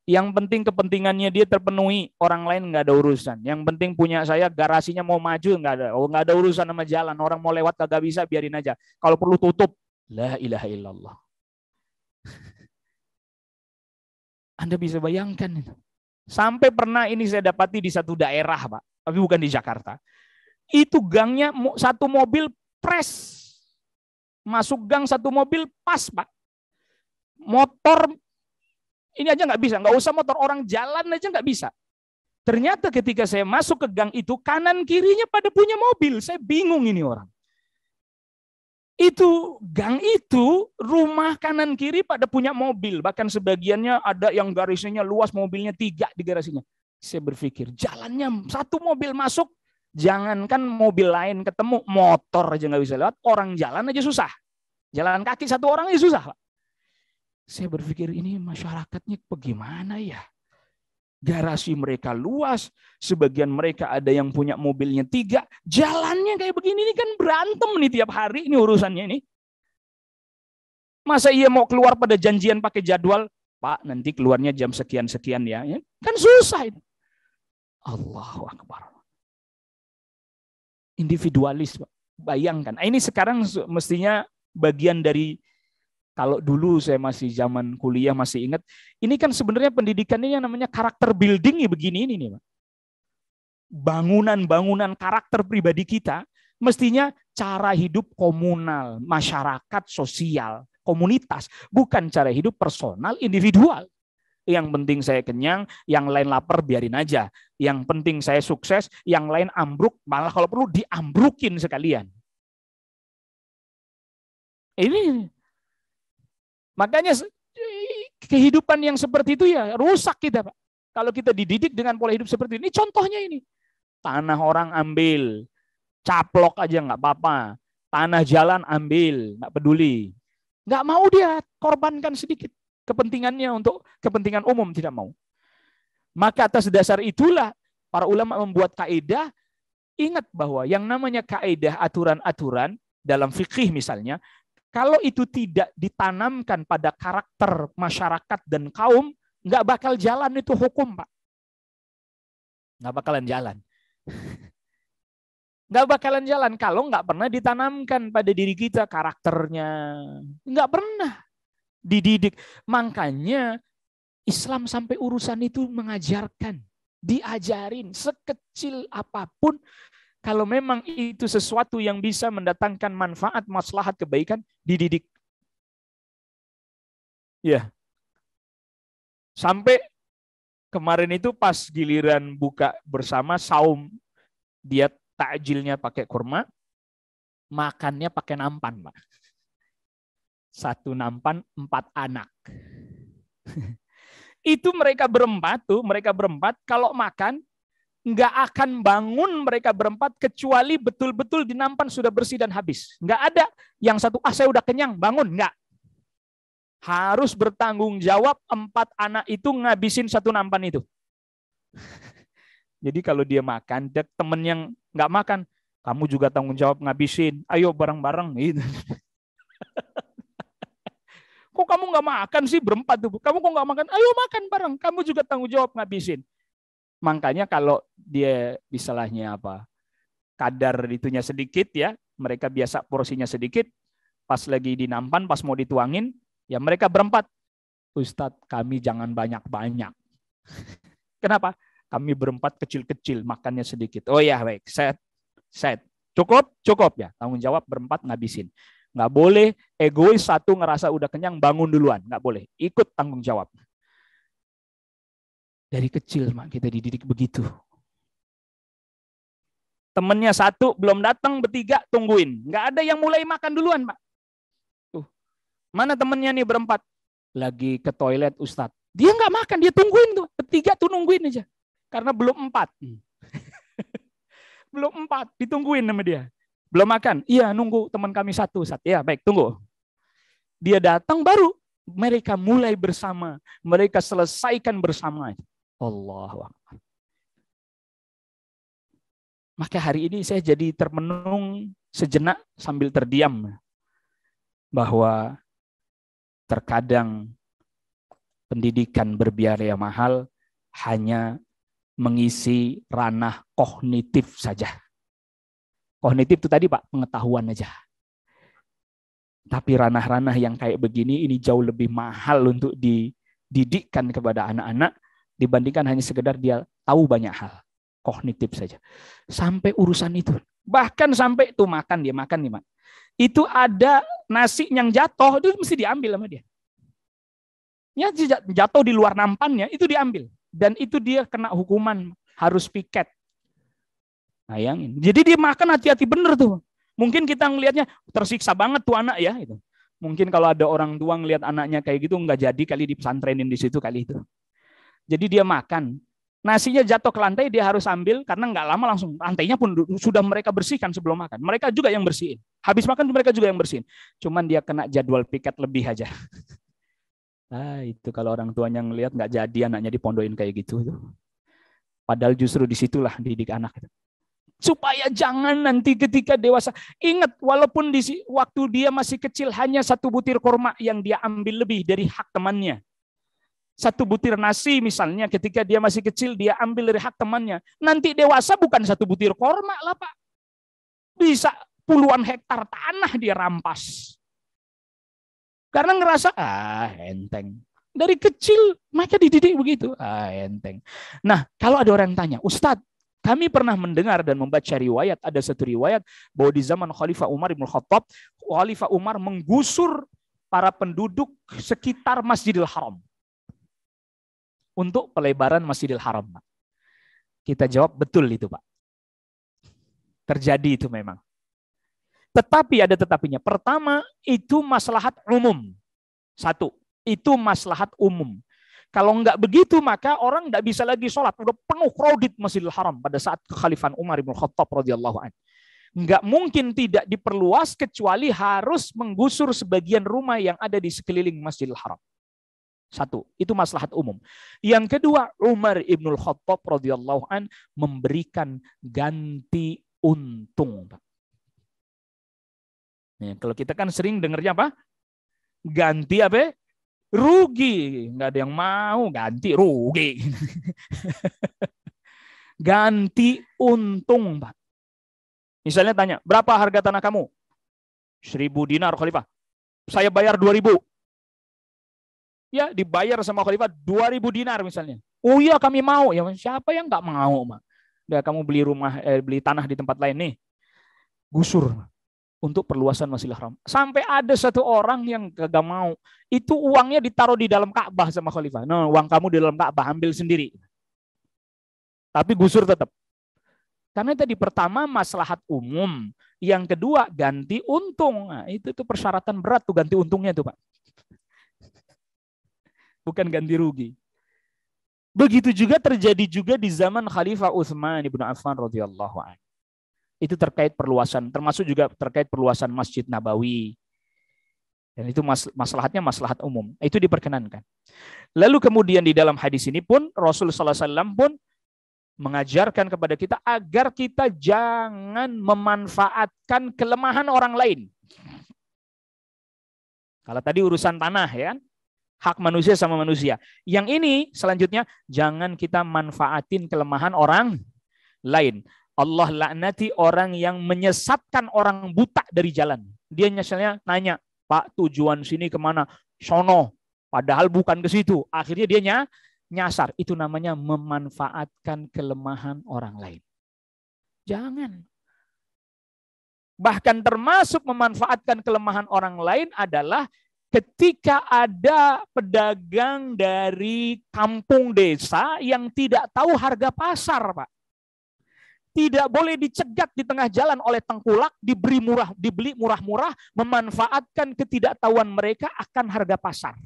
Yang penting kepentingannya dia terpenuhi, orang lain nggak ada urusan. Yang penting punya saya, garasinya mau maju nggak ada, nggak ada urusan sama jalan. Orang mau lewat kagak bisa, biarin aja. Kalau perlu tutup. La ilaha illallah. Anda bisa bayangkan itu. Sampai pernah ini saya dapati di satu daerah, Pak, tapi bukan di Jakarta. Itu gangnya satu mobil pres. Masuk gang satu mobil pas, Pak. Motor ini aja nggak bisa, nggak usah motor, orang jalan aja nggak bisa. Ternyata ketika saya masuk ke gang itu, kanan kirinya pada punya mobil. Saya bingung ini orang. Itu gang itu, rumah kanan kiri pada punya mobil. Bahkan sebagiannya ada yang garisnya luas, mobilnya 3 di garasinya. Saya berpikir, jalannya satu mobil masuk, jangankan mobil lain ketemu, motor aja nggak bisa lewat, orang jalan aja susah. Jalan kaki satu orang aja susah. Saya berpikir, ini masyarakatnya bagaimana ya? Garasi mereka luas, sebagian mereka ada yang punya mobilnya 3, jalannya kayak begini, ini kan berantem nih tiap hari, ini urusannya ini. Masa ia mau keluar pada janjian pakai jadwal, Pak nanti keluarnya jam sekian-sekian ya, kan susah itu. Allahu Akbar. Individualis, Pak. Bayangkan, ini sekarang mestinya bagian dari, kalau dulu saya masih zaman kuliah masih ingat, ini kan sebenarnya pendidikannya yang namanya karakter building ya begini ini nih, Pak. Bangunan-bangunan karakter pribadi kita mestinya cara hidup komunal, masyarakat, sosial, komunitas, bukan cara hidup personal, individual. Yang penting saya kenyang, yang lain lapar biarin aja. Yang penting saya sukses, yang lain ambruk, malah kalau perlu diambrukin sekalian. Ini makanya kehidupan yang seperti itu ya rusak kita, Pak. Kalau kita dididik dengan pola hidup seperti ini, contohnya ini. Tanah orang ambil, caplok aja nggak apa-apa. Tanah jalan ambil, nggak peduli. Nggak mau dia korbankan sedikit. Kepentingannya untuk kepentingan umum tidak mau. Maka atas dasar itulah para ulama membuat kaidah. Ingat bahwa yang namanya kaidah aturan-aturan dalam fikih misalnya, kalau itu tidak ditanamkan pada karakter masyarakat dan kaum, nggak bakal jalan itu hukum, Pak. Nggak bakalan jalan. Nggak bakalan jalan kalau nggak pernah ditanamkan pada diri kita karakternya. Nggak pernah dididik. Makanya Islam sampai urusan itu mengajarkan, diajarin sekecil apapun. Kalau memang itu sesuatu yang bisa mendatangkan manfaat, maslahat, kebaikan, dididik. Ya. Sampai kemarin itu pas giliran buka bersama saum, dia takjilnya pakai kurma, makannya pakai nampan, Pak. 1 nampan 4 anak. Itu mereka berempat kalau makan nggak akan bangun mereka berempat kecuali betul-betul di nampan sudah bersih dan habis. Nggak ada yang satu, saya udah kenyang, bangun. Nggak. Harus bertanggung jawab 4 anak itu ngabisin 1 nampan itu. Jadi kalau dia makan, temen yang nggak makan, kamu juga tanggung jawab ngabisin. Ayo bareng-bareng. Gitu. Kok kamu nggak makan sih berempat tuh? Kamu kok nggak makan? Ayo makan bareng. Kamu juga tanggung jawab ngabisin. Makanya kalau dia misalnya kadar itunya sedikit ya, mereka biasa porsinya sedikit, pas lagi di nampan, pas mau dituangin, ya mereka berempat, Ustadz kami jangan banyak-banyak. Kenapa? Kami berempat kecil-kecil, makannya sedikit. Oh ya baik, set. Cukup ya, tanggung jawab berempat ngabisin. Nggak boleh egois satu ngerasa udah kenyang bangun duluan, nggak boleh, ikut tanggung jawab. Dari kecil kita dididik begitu. Temennya 1 belum datang, bertiga tungguin. Nggak ada yang mulai makan duluan, Pak. Tuh. Mana temennya nih berempat? Lagi ke toilet, Ustadz. Dia nggak makan, dia tungguin tuh. Bertiga tuh nungguin aja. Karena belum 4. Belum 4, ditungguin sama dia. Belum makan. Iya, nunggu teman kami 1, Ustadz. Ya, baik, tunggu. Dia datang baru mereka mulai bersama, mereka selesaikan bersama. Allahu Akbar. Maka hari ini saya jadi termenung sejenak sambil terdiam bahwa terkadang pendidikan berbiaya mahal hanya mengisi ranah kognitif saja. Kognitif itu tadi Pak, pengetahuan aja. Tapi ranah-ranah yang kayak begini ini jauh lebih mahal untuk dididikkan kepada anak-anak dibandingkan hanya sekedar dia tahu banyak hal. Kognitif saja. Sampai urusan itu. Bahkan sampai itu makan dia, makan nih Pak. Itu ada nasi yang jatuh, itu mesti diambil sama dia. Ya, jatuh di luar nampannya, itu diambil. Dan itu dia kena hukuman, harus piket. Bayangin. Jadi dia makan hati-hati bener tuh. Mungkin kita ngelihatnya tersiksa banget tuh anak ya. Gitu. Mungkin kalau ada orang tua ngelihat anaknya kayak gitu, nggak jadi kali dipesantrenin di situ kali itu. Jadi dia makan. Nasinya jatuh ke lantai, dia harus ambil, karena nggak lama langsung. Lantainya pun sudah mereka bersihkan sebelum makan. Mereka juga yang bersihin. Habis makan mereka juga yang bersihin. Cuman dia kena jadwal piket lebih aja. Itu kalau orang tuanya ngelihat nggak jadi anaknya dipondokin kayak gitu. Padahal justru disitulah didik anak. Supaya jangan nanti ketika dewasa. Ingat, walaupun waktu dia masih kecil hanya 1 butir kurma yang dia ambil lebih dari hak temannya. 1 butir nasi misalnya ketika dia masih kecil dia ambil dari hak temannya. Nanti dewasa bukan 1 butir kurma lah Pak. Bisa puluhan hektar tanah dia rampas. Karena ngerasa, enteng. Dari kecil mereka dididik begitu, enteng. Nah, kalau ada orang tanya, Ustadz, kami pernah mendengar dan membaca riwayat, ada satu riwayat bahwa di zaman Khalifah Umar Ibn Khattab, Khalifah Umar menggusur para penduduk sekitar Masjidil Haram untuk pelebaran Masjidil Haram. Pak. Kita jawab betul itu Pak. Terjadi itu memang. Tetapi ada tetapinya. Pertama, itu maslahat umum. 1, itu maslahat umum. Kalau enggak begitu, maka orang enggak bisa lagi sholat. Udah penuh crowded Masjidil Haram pada saat kekhalifahan Umar bin Khattab radhiyallahu anhu. Enggak mungkin tidak diperluas kecuali harus menggusur sebagian rumah yang ada di sekeliling Masjidil Haram. 1, itu maslahat umum. Yang kedua, Umar ibn Khattab radhiyallahu anhu memberikan ganti untung. Nah, kalau kita kan sering dengarnya apa? Ganti apa? Rugi, nggak ada yang mau ganti rugi. Ganti untung, Pak. Misalnya tanya, berapa harga tanah kamu? 1.000 dinar, Khalifah. Saya bayar 2.000. Ya, dibayar sama Khalifah 2.000 dinar misalnya. Oh iya, kami mau. Ya, siapa yang nggak mau, Pak? Udah kamu beli tanah di tempat lain nih. Gusur untuk perluasan Masjidil Haram. Sampai ada satu orang yang gak mau. Itu uangnya ditaruh di dalam Ka'bah sama Khalifah. Nah, uang kamu di dalam Ka'bah, ambil sendiri. Tapi gusur tetap. Karena tadi pertama maslahat umum. Yang kedua ganti untung. Nah, itu persyaratan berat tuh ganti untungnya tuh Pak. Bukan ganti rugi. Begitu juga terjadi juga di zaman Khalifah Utsman bin Affan radhiyallahu anhu. Itu terkait perluasan, termasuk juga terkait perluasan Masjid Nabawi. Dan itu maslahatnya maslahat umum. Itu diperkenankan. Lalu kemudian di dalam hadis ini pun Rasul sallallahu alaihi wasallam pun mengajarkan kepada kita agar kita jangan memanfaatkan kelemahan orang lain. Kalau tadi urusan tanah ya kan, hak manusia sama manusia. Yang ini selanjutnya jangan kita manfaatin kelemahan orang lain. Allah laknati orang yang menyesatkan orang buta dari jalan. Dia misalnya nanya, Pak tujuan sini kemana? Sono. Padahal bukan ke situ. Akhirnya dia nyasar. Itu namanya memanfaatkan kelemahan orang lain. Jangan. Bahkan termasuk memanfaatkan kelemahan orang lain adalah ketika ada pedagang dari kampung desa yang tidak tahu harga pasar, Pak. Tidak boleh dicegat di tengah jalan oleh tengkulak, dibeli murah-murah, memanfaatkan ketidaktahuan mereka akan harga pasar.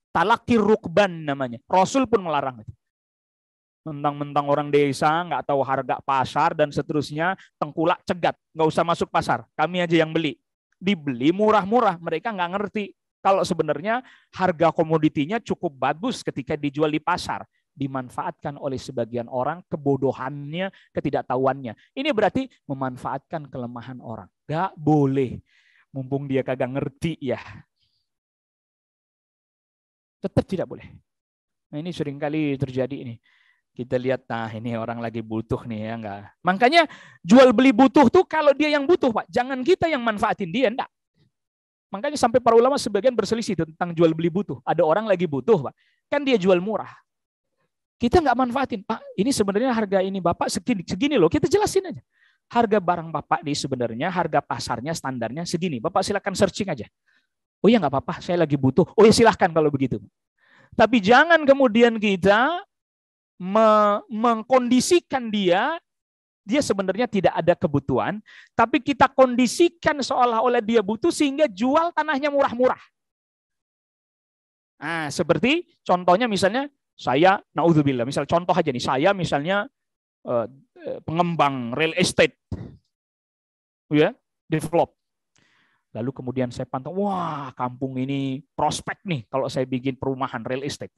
Talaqi rukban namanya. Rasul pun melarang itu. Mentang-mentang orang desa nggak tahu harga pasar dan seterusnya, tengkulak cegat, nggak usah masuk pasar, kami aja yang beli. Dibeli murah-murah, mereka nggak ngerti Kalau sebenarnya harga komoditinya cukup bagus ketika dijual di pasar, dimanfaatkan oleh sebagian orang kebodohannya, ketidaktahuannya. Ini berarti memanfaatkan kelemahan orang. Gak boleh. Mumpung dia kagak ngerti ya. Tetap tidak boleh. Nah, ini seringkali terjadi ini. Kita lihat, nah ini orang lagi butuh nih ya enggak. Makanya jual beli butuh tuh kalau dia yang butuh, Pak. Jangan kita yang manfaatin dia, enggak. Makanya sampai para ulama sebagian berselisih tentang jual beli butuh. Ada orang lagi butuh, Pak. Kan dia jual murah. Kita nggak manfaatin, Pak. Ini sebenarnya harga ini Bapak segini loh. Kita jelasin aja. Harga barang Bapak ini sebenarnya harga pasarnya standarnya segini. Bapak silakan searching aja. Oh ya nggak apa-apa, saya lagi butuh. Oh ya silahkan kalau begitu. Tapi jangan kemudian kita mengkondisikan dia sebenarnya tidak ada kebutuhan, tapi kita kondisikan seolah-olah dia butuh sehingga jual tanahnya murah-murah. Nah, seperti contohnya misalnya saya, naudzubillah, misal contoh aja nih, saya misalnya pengembang real estate, ya, develop. Lalu kemudian saya pantau, wah kampung ini prospek nih kalau saya bikin perumahan real estate.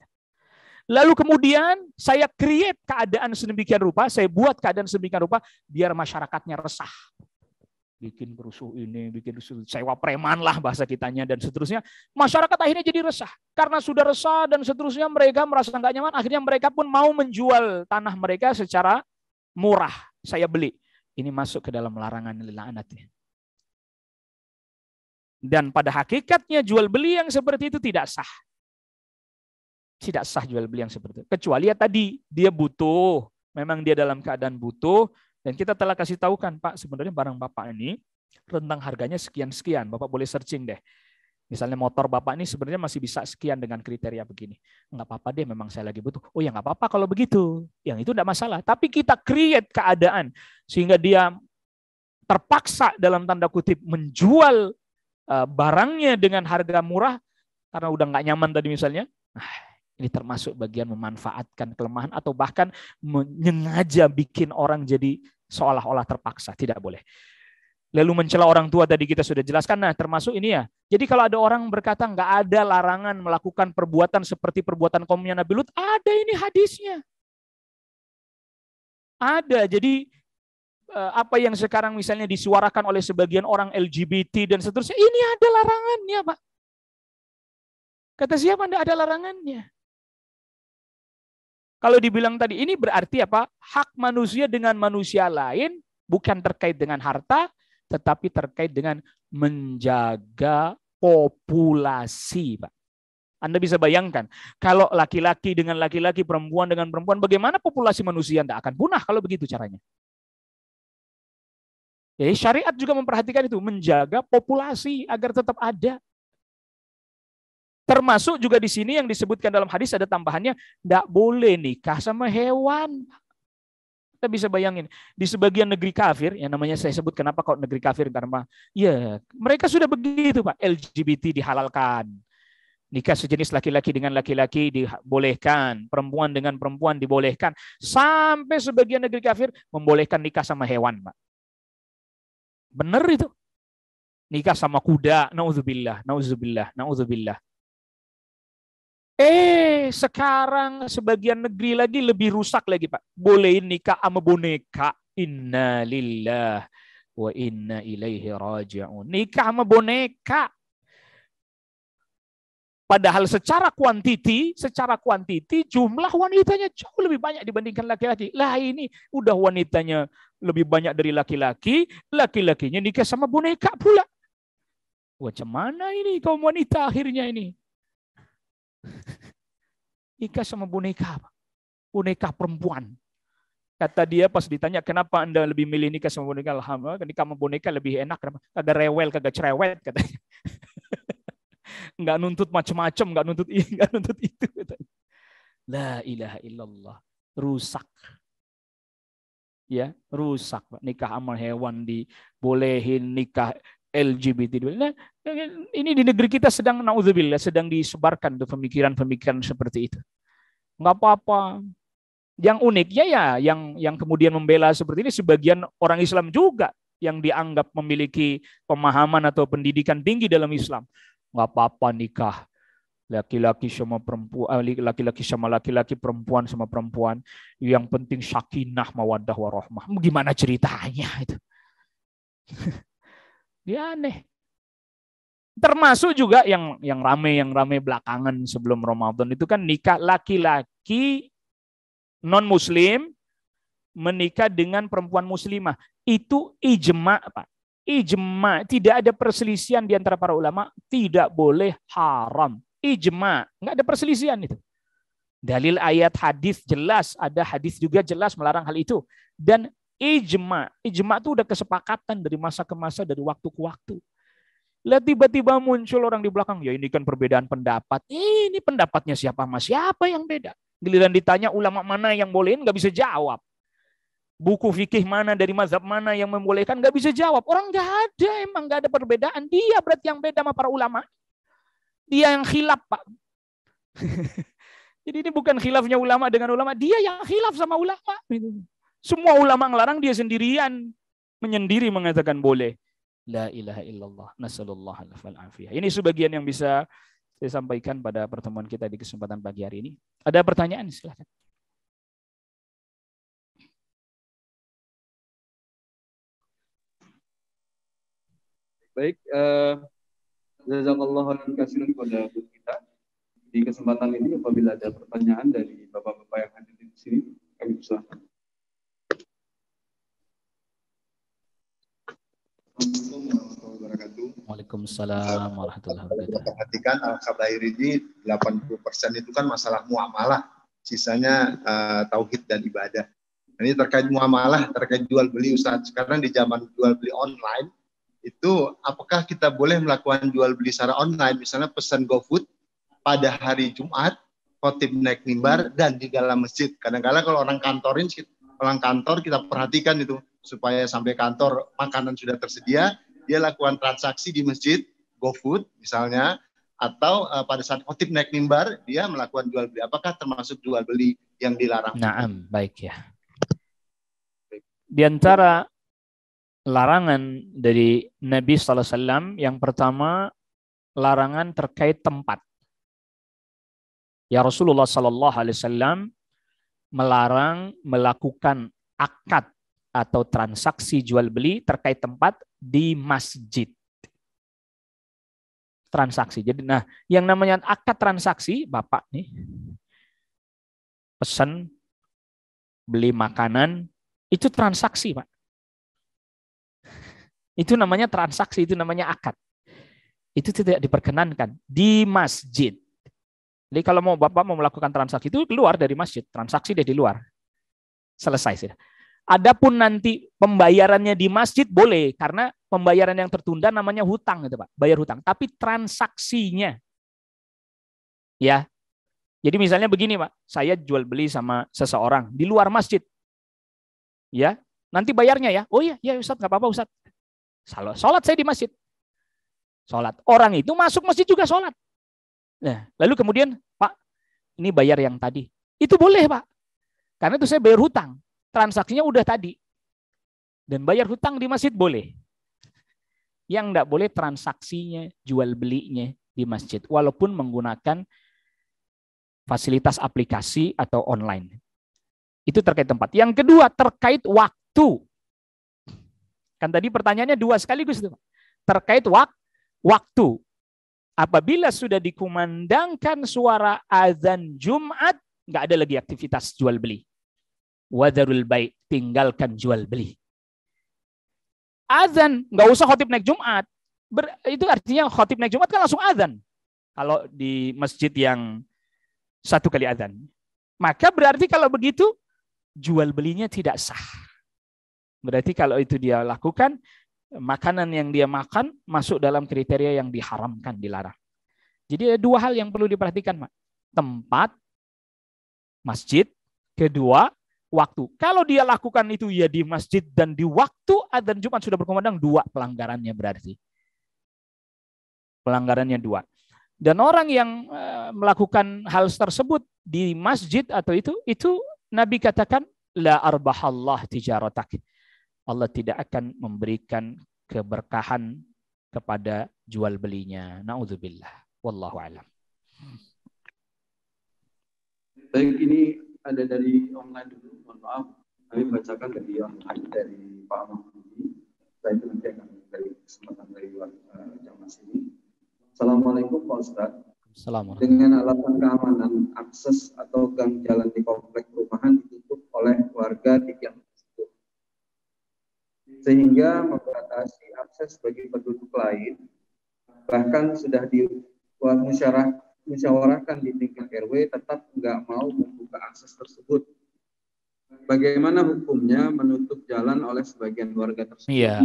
Lalu kemudian saya create keadaan sedemikian rupa, saya buat keadaan sedemikian rupa biar masyarakatnya resah. Bikin kerusuh ini, bikin sewa preman lah bahasa kitanya dan seterusnya. Masyarakat akhirnya jadi resah. Karena sudah resah dan seterusnya mereka merasa nggak nyaman, akhirnya mereka pun mau menjual tanah mereka secara murah. Saya beli. Ini masuk ke dalam larangan laknat. Dan pada hakikatnya jual beli yang seperti itu tidak sah. Tidak sah jual beli yang seperti itu. Kecuali ya tadi, dia butuh. Memang dia dalam keadaan butuh. Dan kita telah kasih tahu kan, Pak, sebenarnya barang Bapak ini rentang harganya sekian-sekian. Bapak boleh searching deh. Misalnya motor Bapak ini sebenarnya masih bisa sekian dengan kriteria begini. Enggak apa-apa deh, memang saya lagi butuh. Oh ya enggak apa-apa kalau begitu. Yang itu enggak masalah. Tapi kita create keadaan sehingga dia terpaksa dalam tanda kutip menjual barangnya dengan harga murah karena udah nggak nyaman tadi misalnya. Nah, ini termasuk bagian memanfaatkan kelemahan atau bahkan menyengaja bikin orang jadi seolah-olah terpaksa. Tidak boleh. Lalu mencela orang tua tadi kita sudah jelaskan. Nah, termasuk ini ya. Jadi kalau ada orang berkata nggak ada larangan melakukan perbuatan seperti perbuatan kaumnya Nabi Lut, ada ini hadisnya. Ada. Jadi apa yang sekarang misalnya disuarakan oleh sebagian orang LGBT dan seterusnya, ini ada larangannya, Pak. Kata siapa tidak ada larangannya? Kalau dibilang tadi, ini berarti apa? Hak manusia dengan manusia lain bukan terkait dengan harta, tetapi terkait dengan menjaga populasi, Pak. Anda bisa bayangkan, kalau laki-laki dengan laki-laki, perempuan dengan perempuan, bagaimana populasi manusia tidak akan punah kalau begitu caranya? Jadi syariat juga memperhatikan itu, menjaga populasi agar tetap ada. Termasuk juga di sini yang disebutkan dalam hadis ada tambahannya, tidak boleh nikah sama hewan. Kita bisa bayangin, di sebagian negeri kafir, yang namanya saya sebut kenapa kok negeri kafir, karena ya mereka sudah begitu, Pak. LGBT dihalalkan. Nikah sejenis laki-laki dengan laki-laki dibolehkan, perempuan dengan perempuan dibolehkan. Sampai sebagian negeri kafir membolehkan nikah sama hewan, Pak. Benar itu. Nikah sama kuda, naudzubillah, naudzubillah, naudzubillah. Sekarang sebagian negeri lagi lebih rusak lagi, Pak. Bolehin nikah sama boneka. Inna lillah wa inna ilaihi raji'un. Nikah sama boneka. Padahal secara kuantiti jumlah wanitanya jauh lebih banyak dibandingkan laki-laki. Lah ini udah wanitanya lebih banyak dari laki-laki, laki-lakinya nikah sama boneka pula. Macam mana ini kaum wanita akhirnya ini? Nikah sama boneka, boneka perempuan. Kata dia pas ditanya kenapa Anda lebih milih nikah sama boneka, alhamdulillah nikah sama boneka lebih enak, kagak rewel, kagak cerewet katanya. Nggak nuntut macam-macam, nggak nuntut ini, nggak nuntut itu. La ilaha illallah, rusak. Ya, rusak. Nikah sama hewan dibolehin, nikah LGBT. Nah, ini di negeri kita sedang naudzubillah, sedang disebarkan tuh pemikiran-pemikiran seperti itu. Nggak apa-apa. Yang uniknya ya, yang kemudian membela seperti ini sebagian orang Islam juga yang dianggap memiliki pemahaman atau pendidikan tinggi dalam Islam. nggak apa-apa nikah. Laki-laki sama perempuan, laki-laki sama laki-laki, perempuan sama perempuan. Yang penting sakinah, mawaddah, warahmah. Gimana ceritanya itu? Dia aneh. Termasuk juga yang rame belakangan sebelum Ramadan itu kan nikah laki-laki non-muslim menikah dengan perempuan muslimah. Itu ijma, Pak. Ijma, tidak ada perselisihan di antara para ulama, tidak boleh, haram. Ijma, nggak ada perselisihan itu. Dalil ayat hadis jelas, ada hadis juga jelas melarang hal itu. Dan ijma itu udah kesepakatan dari masa ke masa, dari waktu ke waktu. Lihat tiba-tiba muncul orang di belakang, ya ini kan perbedaan pendapat. Ini pendapatnya siapa sama siapa yang beda? Giliran ditanya ulama mana yang bolehin, nggak bisa jawab. Buku fikih mana dari mazhab mana yang membolehkan, nggak bisa jawab. Orang nggak ada, emang nggak ada perbedaan. Dia berarti yang beda sama para ulama. Dia yang khilaf, Pak. Jadi ini bukan khilafnya ulama dengan ulama, dia yang khilaf sama ulama. Semua ulama ngelarang, dia sendirian menyendiri mengatakan boleh. La ilaha illallah, nasallallahu alaihi afiyah. Ini sebagian yang bisa saya sampaikan pada pertemuan kita di kesempatan pagi hari ini. Ada pertanyaan? Silakan. Baik, jazakallahu khairan kepada guru kita. Di kesempatan ini apabila ada pertanyaan dari bapak-bapak yang hadir di sini, kami persilakan. Assalamualaikum warahmatullahi wabarakatuh. Waalaikumsalam warahmatullahi wabarakatuh. Perhatikan al-kabair ini 80% itu kan masalah muamalah, sisanya tauhid dan ibadah. Ini terkait muamalah, terkait jual beli, Ustaz. Sekarang di zaman jual beli online, itu apakah kita boleh melakukan jual beli secara online, misalnya pesan GoFood pada hari Jumat, khotib naik mimbar dan di dalam masjid. Kadang-kadang kalau orang kantor kita perhatikan itu, supaya sampai kantor makanan sudah tersedia, dia lakukan transaksi di masjid, GoFood misalnya, atau pada saat khotib naik mimbar dia melakukan jual beli. Apakah termasuk jual beli yang dilarang? Naam, baik ya. Di antara larangan dari Nabi SAW yang pertama, larangan terkait tempat. Ya, Rasulullah SAW melarang melakukan akad atau transaksi jual beli terkait tempat di masjid. Transaksi. Jadi, nah, yang namanya akad transaksi, Bapak nih pesan beli makanan, itu transaksi, Pak. Itu namanya transaksi, itu namanya akad. Itu tidak diperkenankan di masjid. Jadi kalau Bapak mau melakukan transaksi itu keluar dari masjid, transaksi dia di luar. Selesai sudah. Adapun nanti pembayarannya di masjid boleh, karena pembayaran yang tertunda namanya hutang gitu, Pak, bayar hutang. Tapi transaksinya, ya. Jadi misalnya begini, Pak, saya jual beli sama seseorang di luar masjid, ya. Nanti bayarnya ya, oh iya, ya Ustaz, nggak apa-apa Ustaz. Sholat saya di masjid, sholat. Orang itu masuk masjid juga sholat. Nah, lalu kemudian, Pak, ini bayar yang tadi. Itu boleh, Pak. Karena itu saya bayar hutang. Transaksinya udah tadi. Dan bayar hutang di masjid boleh. Yang enggak boleh transaksinya, jual belinya di masjid. Walaupun menggunakan fasilitas aplikasi atau online. Itu terkait tempat. Yang kedua, terkait waktu. Kan tadi pertanyaannya dua sekaligus. Terkait waktu. Apabila sudah dikumandangkan suara azan Jumat, nggak ada lagi aktivitas jual beli. Wadarul bai', tinggalkan jual beli. Azan, nggak usah khotib naik Jumat. Itu artinya khotib naik Jumat kan langsung azan. Kalau di masjid yang satu kali azan. Maka berarti kalau begitu, jual belinya tidak sah. Berarti kalau itu dia lakukan, makanan yang dia makan masuk dalam kriteria yang diharamkan, dilarang. Jadi ada dua hal yang perlu diperhatikan, Pak. Tempat, masjid. Kedua, waktu. Kalau dia lakukan itu ya di masjid dan di waktu adzan Jumat sudah berkumandang, dua pelanggarannya berarti. Pelanggarannya dua. Dan orang yang melakukan hal tersebut di masjid atau itu Nabi katakan, la arbahallah tijaratak. Allah tidak akan memberikan keberkahan kepada jual belinya. Naudzubillah. Wallahu a'lam. Baik, ini ada dari online dulu. Mohon maaf, kami bacakan dari online dari Pak Mahmudi. Saya itu nanti akan dari kesempatan dari jamaah sini. Assalamualaikum Pak Ustadz. Assalamualaikum. Dengan alasan keamanan, akses atau gang jalan di komplek perumahan ditutup oleh warga di gang tersebut, sehingga membatasi akses bagi penduduk lain. Bahkan sudah musyawarahkan di tingkat RW tetap nggak mau membuka akses tersebut. Bagaimana hukumnya menutup jalan oleh sebagian warga tersebut? Iya.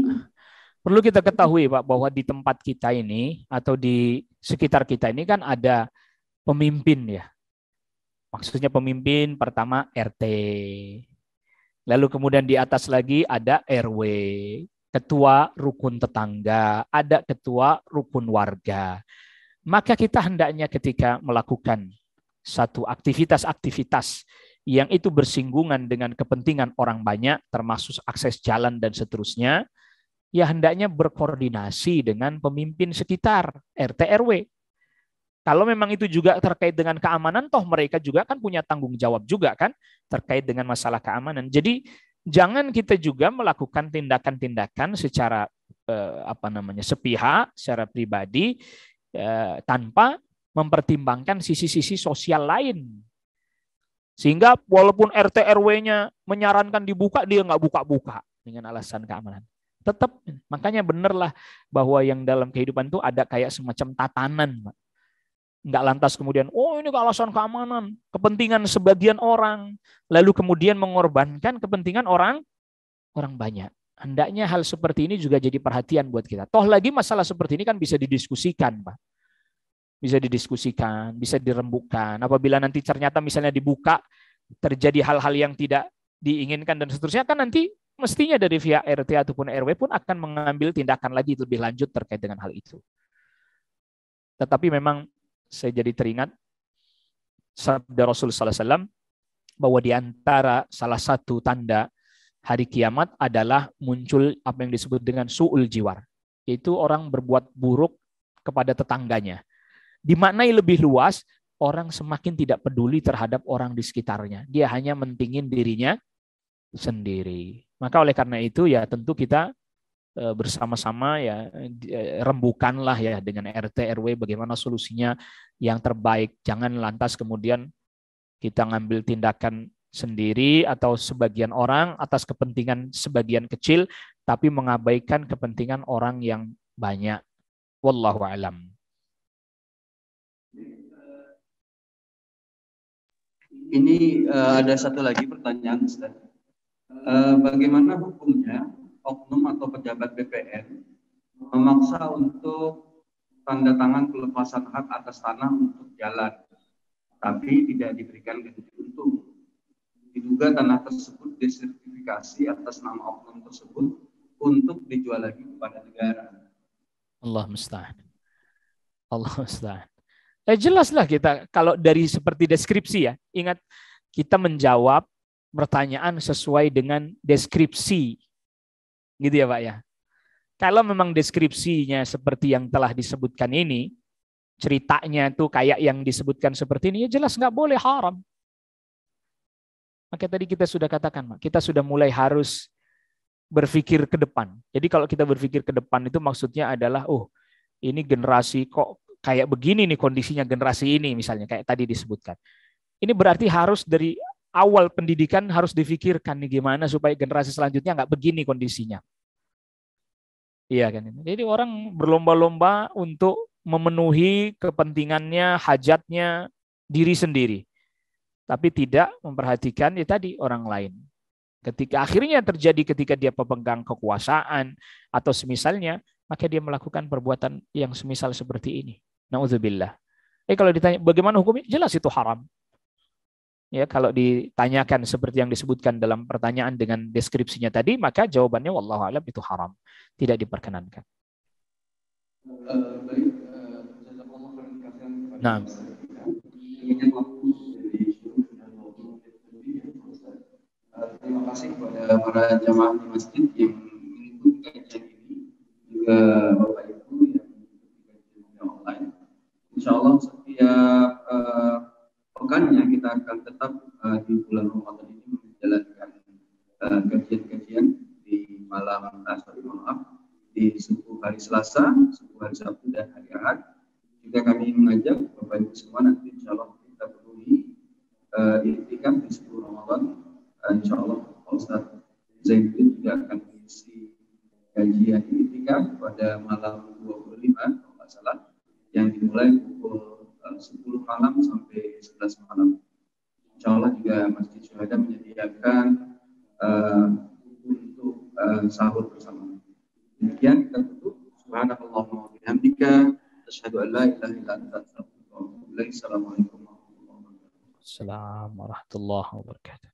Perlu kita ketahui Pak bahwa di tempat kita ini atau di sekitar kita ini kan ada pemimpin ya. Maksudnya pemimpin pertama RT. Lalu kemudian di atas lagi ada RW, ketua rukun tetangga, ada ketua rukun warga. Maka kita hendaknya ketika melakukan satu aktivitas-aktivitas yang itu bersinggungan dengan kepentingan orang banyak, termasuk akses jalan dan seterusnya, ya hendaknya berkoordinasi dengan pemimpin sekitar, RT RW. Kalau memang itu juga terkait dengan keamanan, toh mereka juga kan punya tanggung jawab juga kan terkait dengan masalah keamanan. Jadi jangan kita juga melakukan tindakan-tindakan secara sepihak, secara pribadi tanpa mempertimbangkan sisi-sisi sosial lain. Sehingga walaupun RT RW-nya menyarankan dibuka, dia nggak buka-buka dengan alasan keamanan. Tetap, makanya benerlah bahwa yang dalam kehidupan itu ada kayak semacam tatanan. Nggak lantas kemudian, oh ini alasan keamanan, kepentingan sebagian orang, lalu kemudian mengorbankan kepentingan orang banyak. Hendaknya hal seperti ini juga jadi perhatian buat kita. Toh lagi masalah seperti ini kan bisa didiskusikan, Pak. Bisa didiskusikan, bisa dirembukan. Apabila nanti ternyata misalnya dibuka, terjadi hal-hal yang tidak diinginkan dan seterusnya, kan nanti mestinya dari pihak RT ataupun RW pun akan mengambil tindakan lagi lebih lanjut terkait dengan hal itu. Tetapi memang saya jadi teringat sabda Rasul sallallahu alaihi wasallam bahwa di antara salah satu tanda hari kiamat adalah muncul apa yang disebut dengan su'ul jiwar, yaitu orang berbuat buruk kepada tetangganya. Dimaknai lebih luas, orang semakin tidak peduli terhadap orang di sekitarnya. Dia hanya mentingin dirinya sendiri. Maka oleh karena itu ya tentu kita bersama-sama ya rembukanlah ya dengan RT RW bagaimana solusinya yang terbaik. Jangan lantas kemudian kita ngambil tindakan sendiri atau sebagian orang atas kepentingan sebagian kecil tapi mengabaikan kepentingan orang yang banyak. Wallahu a'lam. Ini ada satu lagi pertanyaan, Ustaz. Bagaimana hukumnya oknum atau pejabat BPN memaksa untuk tanda tangan pelepasan hak atas tanah untuk jalan, tapi tidak diberikan ganti untung? Diduga tanah tersebut disertifikasi atas nama oknum tersebut untuk dijual lagi kepada negara. Allah musta'an. Allah musta'an. Jelaslah kita kalau dari seperti deskripsi ya. Ingat kita menjawab pertanyaan sesuai dengan deskripsi. Gitu ya Pak ya. Kalau memang deskripsinya seperti yang telah disebutkan ini, ceritanya tuh kayak yang disebutkan seperti ini, ya jelas nggak boleh, haram. Maka tadi kita sudah katakan, kita sudah mulai harus berpikir ke depan. Jadi kalau kita berpikir ke depan itu maksudnya adalah, oh ini generasi kok kayak begini nih kondisinya generasi ini misalnya, kayak tadi disebutkan. Ini berarti harus dari awal pendidikan harus difikirkan nih gimana supaya generasi selanjutnya nggak begini kondisinya. Iya kan? Jadi orang berlomba-lomba untuk memenuhi kepentingannya, hajatnya diri sendiri. Tapi tidak memperhatikan ya tadi orang lain. Ketika akhirnya terjadi ketika dia pemegang kekuasaan atau semisalnya, maka dia melakukan perbuatan yang semisal seperti ini. Na'udzubillah. Kalau ditanya bagaimana hukumnya, jelas itu haram. Ya, kalau ditanyakan seperti yang disebutkan dalam pertanyaan dengan deskripsinya tadi, maka jawabannya wallahu a'lam itu haram, tidak diperkenankan. Nah, terima kasih kepada para jamaah di masjid yang mengikuti kajian ini, juga Bapak Ibu akan tetap di bulan Ramadan ini menjalankan kajian-kajian di di subuh hari Selasa, subuh hari Sabtu dan hari Ahad. Juga kami mengajak Bapak Ibu semua nanti insya Allah kita penuhi iktikaf di subuh Ramadan. Insya Allah Pak Ustaz Zainuddin juga akan mengisi kajian iktikaf pada malam 25 kalau nggak salah, yang dimulai pukul 10 malam sampai 11 malam. Insya Allah juga Masjid Syuhada menyediakan untuk sahur bersama. Demikian kita tutup. Subhanakallahumma wa bihamdika asyhadu an la ilaha illa anta astaghfiruka wa atubu ilaik. Assalamualaikum warahmatullahi wabarakatuh. Assalamualaikum warahmatullahi wabarakatuh.